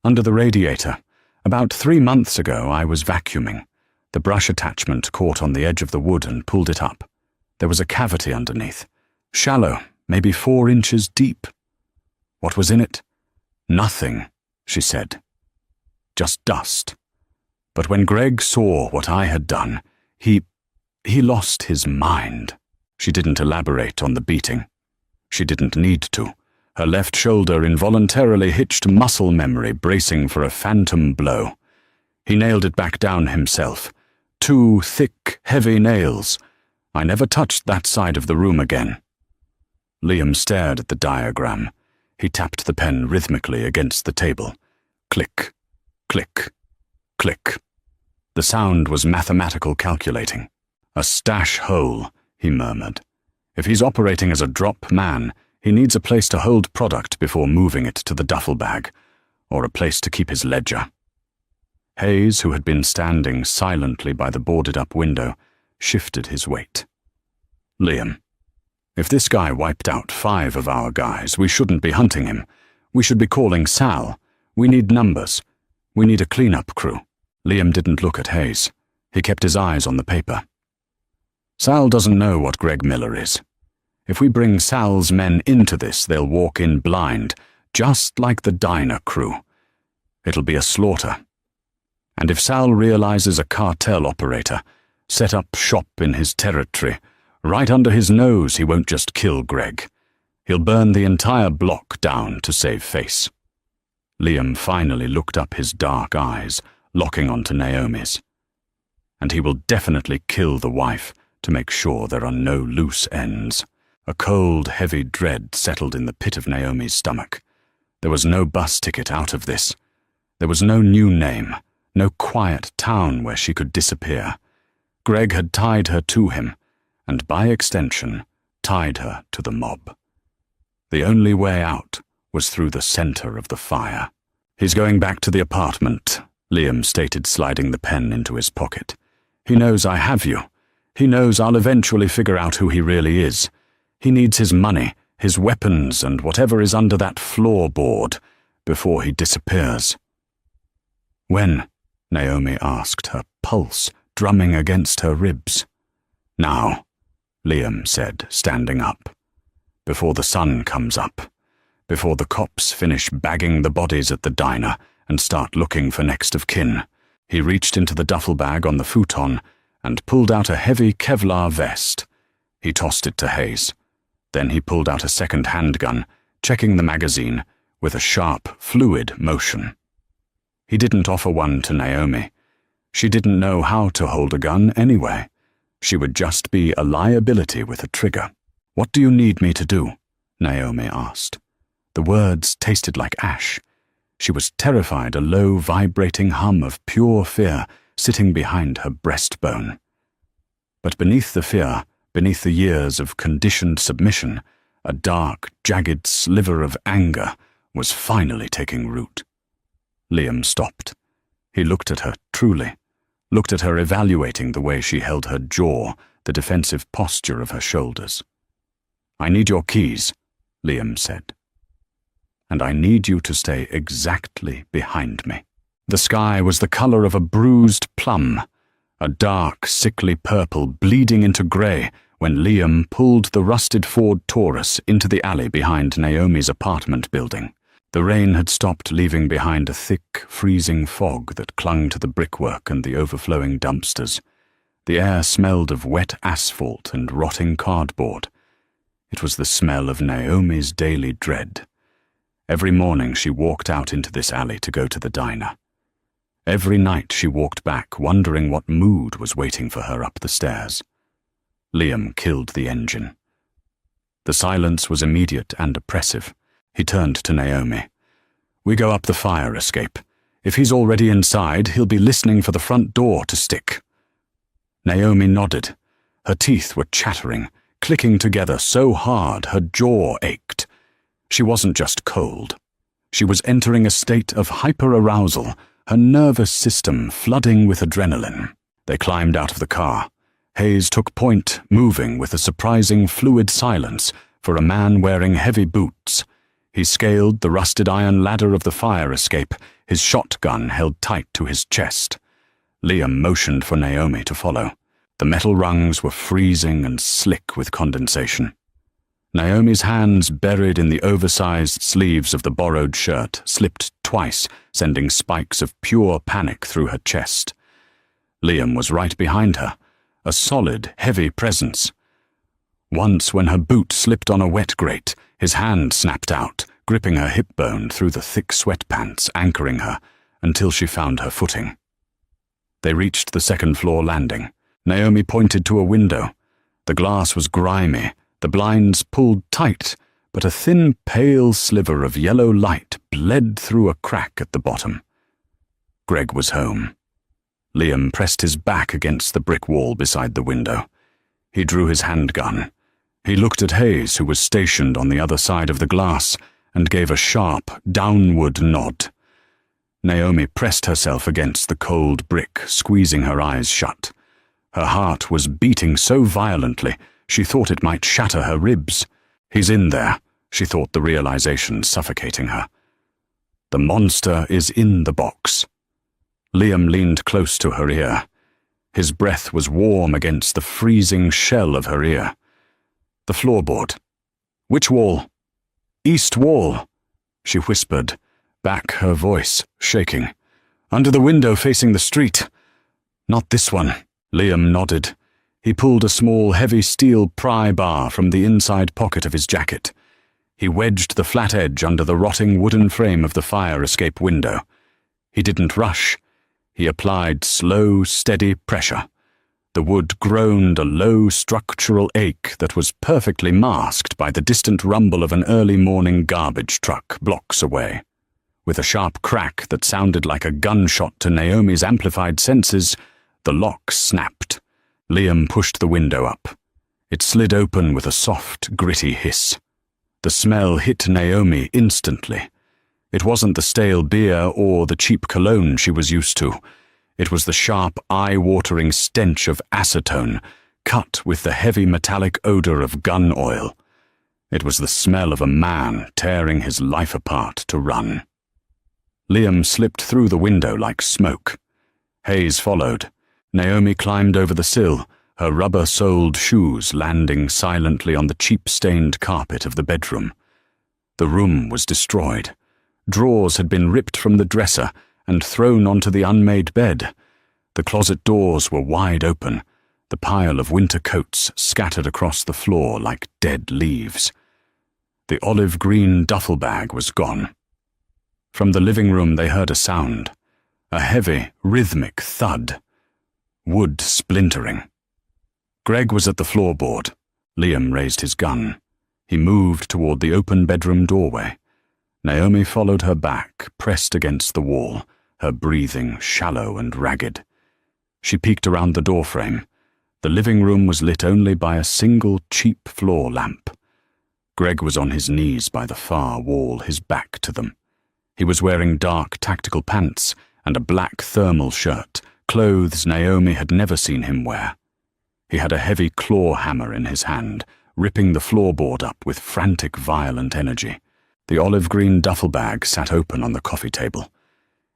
"Under the radiator. About 3 months ago I was vacuuming. The brush attachment caught on the edge of the wood and pulled it up. There was a cavity underneath. Shallow, maybe 4 inches deep. What was in it? Nothing, she said. Just dust. But when Greg saw what I had done, he lost his mind." She didn't elaborate on the beating. She didn't need to. Her left shoulder involuntarily hitched muscle memory, bracing for a phantom blow. He nailed it back down himself. 2 thick, heavy nails. I never touched that side of the room again. Liam stared at the diagram. He tapped the pen rhythmically against the table. Click, click, click. The sound was mathematical calculating. "A stash hole," he murmured. "If he's operating as a drop man, he needs a place to hold product before moving it to the duffel bag, or a place to keep his ledger." Hayes, who had been standing silently by the boarded-up window, shifted his weight. "Liam, if this guy wiped out 5 of our guys, we shouldn't be hunting him. We should be calling Sal. We need numbers. We need a cleanup crew." Liam didn't look at Hayes. He kept his eyes on the paper. "Sal doesn't know what Greg Miller is. If we bring Sal's men into this, they'll walk in blind, just like the diner crew. It'll be a slaughter. And if Sal realizes a cartel operator, set up shop in his territory, right under his nose, he won't just kill Greg. He'll burn the entire block down to save face." Liam finally looked up, his dark eyes locking onto Naomi's. "And he will definitely kill the wife to make sure there are no loose ends." A cold, heavy dread settled in the pit of Naomi's stomach. There was no bus ticket out of this. There was no new name, no quiet town where she could disappear. Greg had tied her to him, and by extension, tied her to the mob. The only way out was through the center of the fire. "He's going back to the apartment," Liam stated, sliding the pen into his pocket. "He knows I have you. He knows I'll eventually figure out who he really is. He needs his money, his weapons, and whatever is under that floorboard before he disappears." "When?" Naomi asked, her pulse drumming against her ribs. "Now," Liam said, standing up. "Before the sun comes up. Before the cops finish bagging the bodies at the diner and start looking for next of kin." He reached into the duffel bag on the futon and pulled out a heavy Kevlar vest. He tossed it to Hayes. Then he pulled out a second handgun, checking the magazine with a sharp, fluid motion. He didn't offer one to Naomi. She didn't know how to hold a gun anyway. She would just be a liability with a trigger. "What do you need me to do?" Naomi asked. The words tasted like ash. She was terrified, a low, vibrating hum of pure fear sitting behind her breastbone. But beneath the fear, beneath the years of conditioned submission, a dark, jagged sliver of anger was finally taking root. Liam stopped. He looked at her truly, looked at her evaluating the way she held her jaw, the defensive posture of her shoulders. "I need your keys," Liam said. "And I need you to stay exactly behind me." The sky was the color of a bruised plum, a dark, sickly purple bleeding into grey when Liam pulled the rusted Ford Taurus into the alley behind Naomi's apartment building. The rain had stopped, leaving behind a thick, freezing fog that clung to the brickwork and the overflowing dumpsters. The air smelled of wet asphalt and rotting cardboard. It was the smell of Naomi's daily dread. Every morning she walked out into this alley to go to the diner. Every night she walked back, wondering what mood was waiting for her up the stairs. Liam killed the engine. The silence was immediate and oppressive. He turned to Naomi. "We go up the fire escape. If he's already inside, he'll be listening for the front door to stick." Naomi nodded. Her teeth were chattering, clicking together so hard her jaw ached. She wasn't just cold. She was entering a state of hyper-arousal, her nervous system flooding with adrenaline. They climbed out of the car. Hayes took point, moving with a surprising fluid silence for a man wearing heavy boots. He scaled the rusted iron ladder of the fire escape, his shotgun held tight to his chest. Liam motioned for Naomi to follow. The metal rungs were freezing and slick with condensation. Naomi's hands, buried in the oversized sleeves of the borrowed shirt, slipped twice, sending spikes of pure panic through her chest. Liam was right behind her, a solid, heavy presence. Once, when her boot slipped on a wet grate, his hand snapped out, gripping her hip bone through the thick sweatpants, anchoring her, until she found her footing. They reached the second-floor landing. Naomi pointed to a window. The glass was grimy, the blinds pulled tight, but a thin, pale sliver of yellow light bled through a crack at the bottom. Greg was home. Liam pressed his back against the brick wall beside the window. He drew his handgun. He looked at Hayes, who was stationed on the other side of the glass, and gave a sharp, downward nod. Naomi pressed herself against the cold brick, squeezing her eyes shut. Her heart was beating so violently, she thought it might shatter her ribs. "He's in there," she thought, the realization suffocating her. "The monster is in the box." Liam leaned close to her ear. His breath was warm against the freezing shell of her ear. "The floorboard." "Which wall?" "East wall," she whispered, back her voice shaking. "Under the window facing the street." "Not this one." Liam nodded. He pulled a small, heavy steel pry bar from the inside pocket of his jacket. He wedged the flat edge under the rotting wooden frame of the fire escape window. He didn't rush. He applied slow, steady pressure. The wood groaned a low structural ache that was perfectly masked by the distant rumble of an early morning garbage truck blocks away. With a sharp crack that sounded like a gunshot to Naomi's amplified senses, the lock snapped. Liam pushed the window up. It slid open with a soft, gritty hiss. The smell hit Naomi instantly. It wasn't the stale beer or the cheap cologne she was used to. It was the sharp, eye-watering stench of acetone, cut with the heavy metallic odor of gun oil. It was the smell of a man tearing his life apart to run. Liam slipped through the window like smoke. Hayes followed. Naomi climbed over the sill, her rubber-soled shoes landing silently on the cheap-stained carpet of the bedroom. The room was destroyed. Drawers had been ripped from the dresser and thrown onto the unmade bed. The closet doors were wide open, the pile of winter coats scattered across the floor like dead leaves. The olive-green duffel bag was gone. From the living room they heard a sound, a heavy, rhythmic thud. Wood splintering. Greg was at the floorboard. Liam raised his gun. He moved toward the open bedroom doorway. Naomi followed her back, pressed against the wall, her breathing shallow and ragged. She peeked around the doorframe. The living room was lit only by a single cheap floor lamp. Greg was on his knees by the far wall, his back to them. He was wearing dark tactical pants and a black thermal shirt, clothes Naomi had never seen him wear. He had a heavy claw hammer in his hand, ripping the floorboard up with frantic, violent energy. The olive-green duffel bag sat open on the coffee table.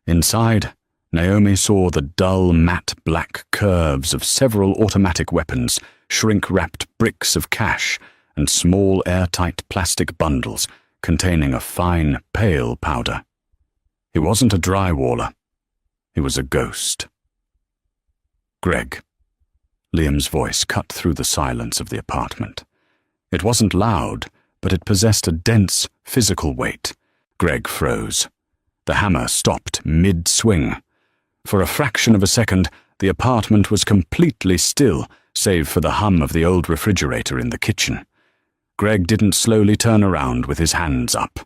Inside, Naomi saw the dull, matte black curves of several automatic weapons, shrink-wrapped bricks of cash, and small airtight plastic bundles containing a fine, pale powder. He wasn't a drywaller. He was a ghost. Greg. Liam's voice cut through the silence of the apartment. It wasn't loud, but it possessed a dense, physical weight. Greg froze. The hammer stopped mid-swing. For a fraction of a second, the apartment was completely still, save for the hum of the old refrigerator in the kitchen. Greg didn't slowly turn around with his hands up.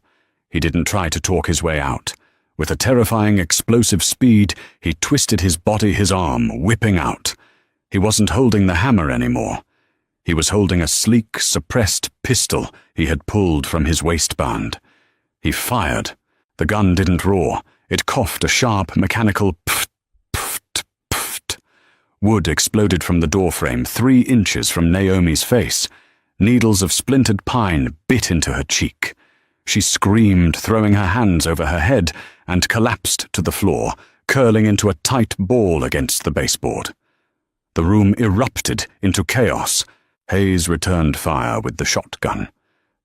He didn't try to talk his way out. With a terrifying, explosive speed, he twisted his body, his arm, whipping out. He wasn't holding the hammer anymore. He was holding a sleek, suppressed pistol he had pulled from his waistband. He fired. The gun didn't roar. It coughed a sharp, mechanical pft, pft, pft. Wood exploded from the doorframe 3 inches from Naomi's face. Needles of splintered pine bit into her cheek. She screamed, throwing her hands over her head, and collapsed to the floor, curling into a tight ball against the baseboard. The room erupted into chaos. Hayes returned fire with the shotgun.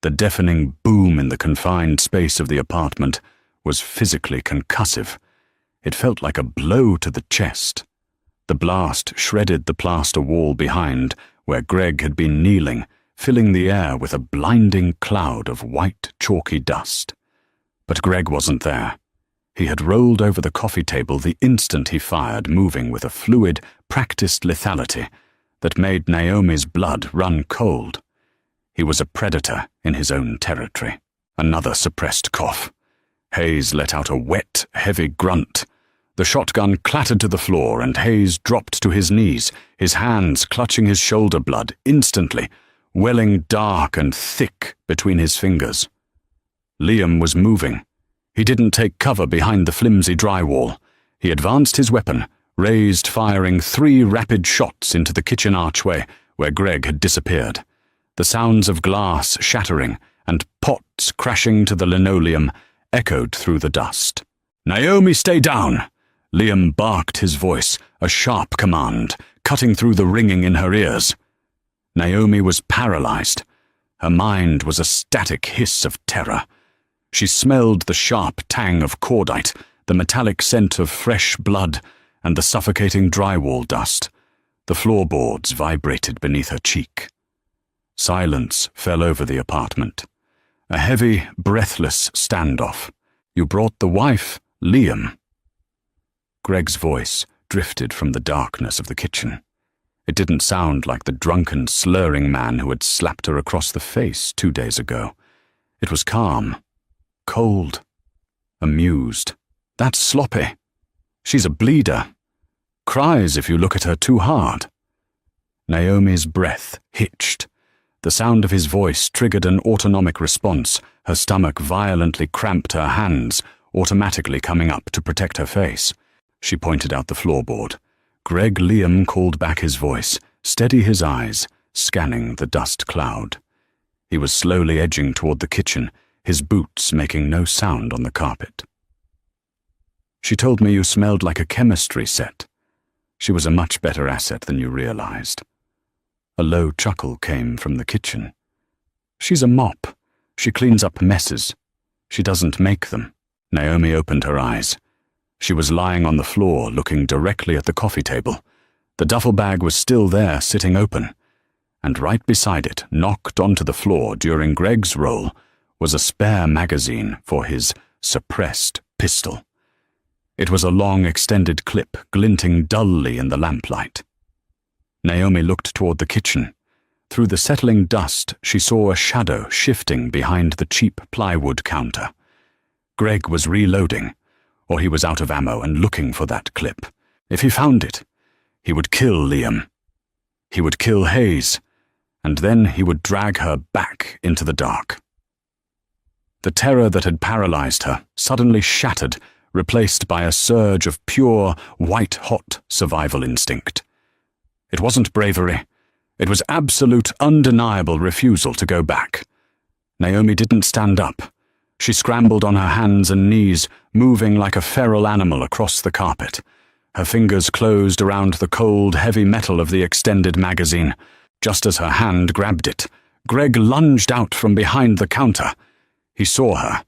The deafening boom in the confined space of the apartment was physically concussive. It felt like a blow to the chest. The blast shredded the plaster wall behind, where Greg had been kneeling, filling the air with a blinding cloud of white, chalky dust. But Greg wasn't there. He had rolled over the coffee table the instant he fired, moving with a fluid, practiced lethality that made Naomi's blood run cold. He was a predator in his own territory. Another suppressed cough. Hayes let out a wet, heavy grunt. The shotgun clattered to the floor, and Hayes dropped to his knees, his hands clutching his shoulder blade instantly, welling dark and thick between his fingers. Liam was moving. He didn't take cover behind the flimsy drywall. He advanced his weapon, raised, firing 3 rapid shots into the kitchen archway where Greg had disappeared. The sounds of glass shattering and pots crashing to the linoleum echoed through the dust. "Naomi, stay down!" Liam barked his voice, a sharp command, cutting through the ringing in her ears. Naomi was paralyzed. Her mind was a static hiss of terror. She smelled the sharp tang of cordite, the metallic scent of fresh blood, and the suffocating drywall dust. The floorboards vibrated beneath her cheek. Silence fell over the apartment. A heavy, breathless standoff. "You brought the wife, Liam." Greg's voice drifted from the darkness of the kitchen. It didn't sound like the drunken, slurring man who had slapped her across the face 2 days ago. It was calm, cold, Amused. That's sloppy. She's a bleeder. Cries if you look at her too hard. Naomi's breath hitched. The sound of his voice triggered an autonomic response. Her stomach violently cramped her hands, automatically coming up to protect her face. She pointed out the floorboard. Greg Liam called back his voice, steady his eyes, scanning the dust cloud. He was slowly edging toward the kitchen, his boots making no sound on the carpet. She told me you smelled like a chemistry set. She was a much better asset than you realized. A low chuckle came from the kitchen. She's a mop. She cleans up messes. She doesn't make them. Naomi opened her eyes. She was lying on the floor, looking directly at the coffee table. The duffel bag was still there, sitting open. And right beside it, knocked onto the floor during Greg's roll, was a spare magazine for his suppressed pistol. It was a long, extended clip, glinting dully in the lamplight. Naomi looked toward the kitchen. Through the settling dust, she saw a shadow shifting behind the cheap plywood counter. Greg was reloading, or he was out of ammo and looking for that clip. If he found it, he would kill Liam. He would kill Hayes, and then he would drag her back into the dark. The terror that had paralyzed her suddenly shattered, replaced by a surge of pure, white-hot survival instinct. It wasn't bravery. It was absolute, undeniable refusal to go back. Naomi didn't stand up. She scrambled on her hands and knees, moving like a feral animal across the carpet. Her fingers closed around the cold, heavy metal of the extended magazine. Just as her hand grabbed it, Greg lunged out from behind the counter. He saw her.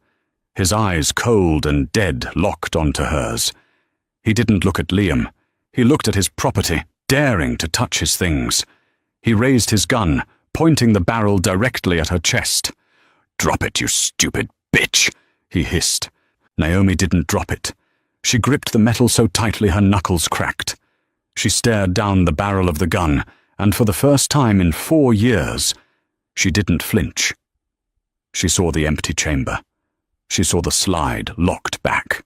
His eyes, cold and dead, locked onto hers. He didn't look at Liam. He looked at his property, daring to touch his things. He raised his gun, pointing the barrel directly at her chest. "Drop it, you stupid bitch," he hissed. Naomi didn't drop it. She gripped the metal so tightly her knuckles cracked. She stared down the barrel of the gun, and for the first time in 4 years, she didn't flinch. She saw the empty chamber. She saw the slide locked back.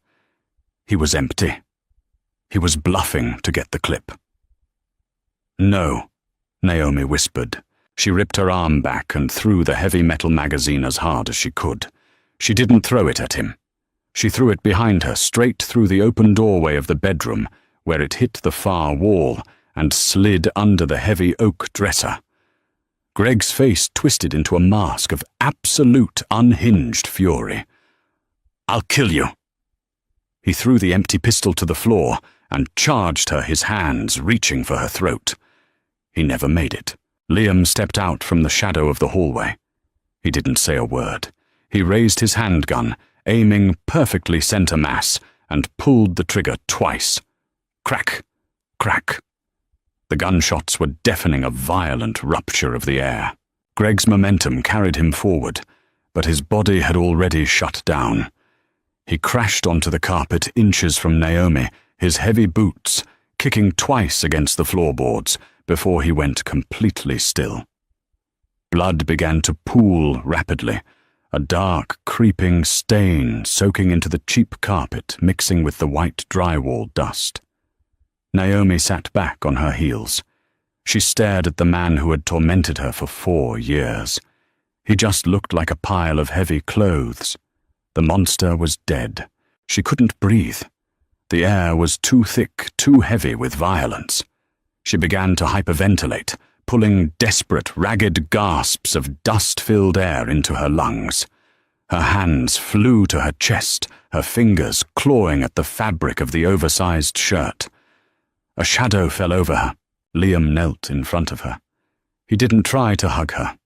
He was empty. He was bluffing to get the clip. "No," Naomi whispered. She ripped her arm back and threw the heavy metal magazine as hard as she could. She didn't throw it at him. She threw it behind her, straight through the open doorway of the bedroom, where it hit the far wall and slid under the heavy oak dresser. Greg's face twisted into a mask of absolute, unhinged fury. "I'll kill you." He threw the empty pistol to the floor and charged her, his hands reaching for her throat. He never made it. Liam stepped out from the shadow of the hallway. He didn't say a word. He raised his handgun, aiming perfectly center mass, and pulled the trigger twice. Crack, crack. The gunshots were deafening, a violent rupture of the air. Greg's momentum carried him forward, but his body had already shut down. He crashed onto the carpet inches from Naomi, his heavy boots kicking twice against the floorboards before he went completely still. Blood began to pool rapidly, a dark, creeping stain soaking into the cheap carpet, mixing with the white drywall dust. Naomi sat back on her heels. She stared at the man who had tormented her for 4 years. He just looked like a pile of heavy clothes. The monster was dead. She couldn't breathe. The air was too thick, too heavy with violence. She began to hyperventilate, pulling desperate, ragged gasps of dust-filled air into her lungs. Her hands flew to her chest, her fingers clawing at the fabric of the oversized shirt. A shadow fell over her. Liam knelt in front of her. He didn't try to hug her.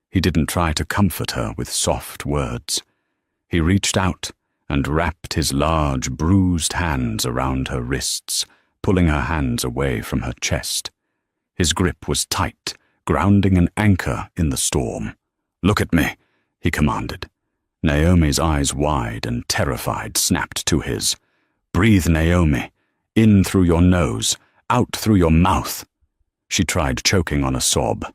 He didn't try to comfort her with soft words. He reached out and wrapped his large, bruised hands around her wrists, pulling her hands away from her chest. His grip was tight, grounding an anchor in the storm. "Look at me," he commanded. Naomi's eyes, wide and terrified, snapped to his. "Breathe, Naomi. In through your nose, out through your mouth." She tried, choking on a sob.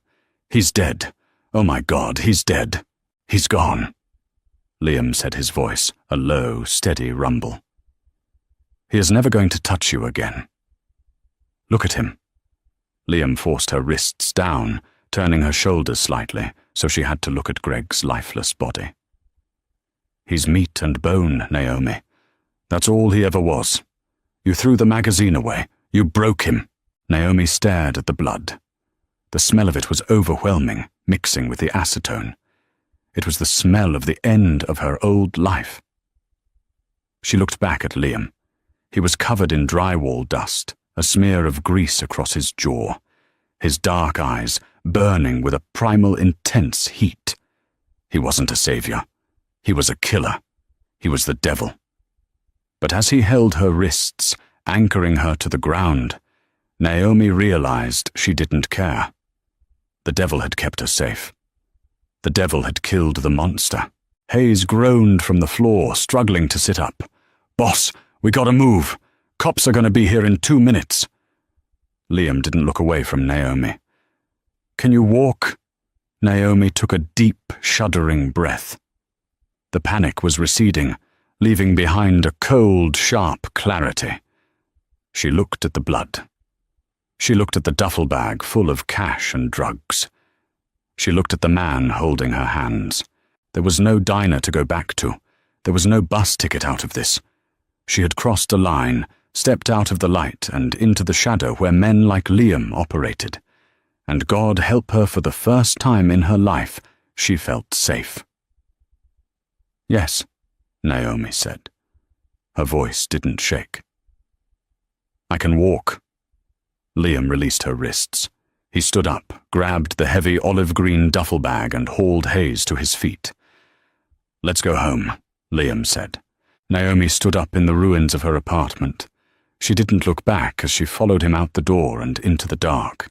"He's dead. Oh my God, he's dead. He's gone." Liam said, his voice a low, steady rumble. He is never going to touch you again. Look at him. Liam forced her wrists down, turning her shoulders slightly, so she had to look at Greg's lifeless body. He's meat and bone, Naomi. That's all he ever was. You threw the magazine away. You broke him. Naomi stared at the blood. The smell of it was overwhelming, mixing with the acetone. It was the smell of the end of her old life. She looked back at Liam. He was covered in drywall dust, a smear of grease across his jaw, his dark eyes burning with a primal, intense heat. He wasn't a savior. He was a killer. He was the devil. But as he held her wrists, anchoring her to the ground, Naomi realized she didn't care. The devil had kept her safe. The devil had killed the monster. Hayes groaned from the floor, struggling to sit up. "Boss, we gotta move. Cops are gonna be here in 2 minutes." Liam didn't look away from Naomi. "Can you walk?" Naomi took a deep, shuddering breath. The panic was receding, leaving behind a cold, sharp clarity. She looked at the blood. She looked at the duffel bag full of cash and drugs. She looked at the man holding her hands. There was no diner to go back to. There was no bus ticket out of this. She had crossed a line, stepped out of the light and into the shadow where men like Liam operated. And God help her, for the first time in her life, she felt safe. "Yes," Naomi said. Her voice didn't shake. "I can walk." Liam released her wrists. He stood up, grabbed the heavy olive-green duffel bag and hauled Hayes to his feet. "Let's go home," Liam said. Naomi stood up in the ruins of her apartment. She didn't look back as she followed him out the door and into the dark.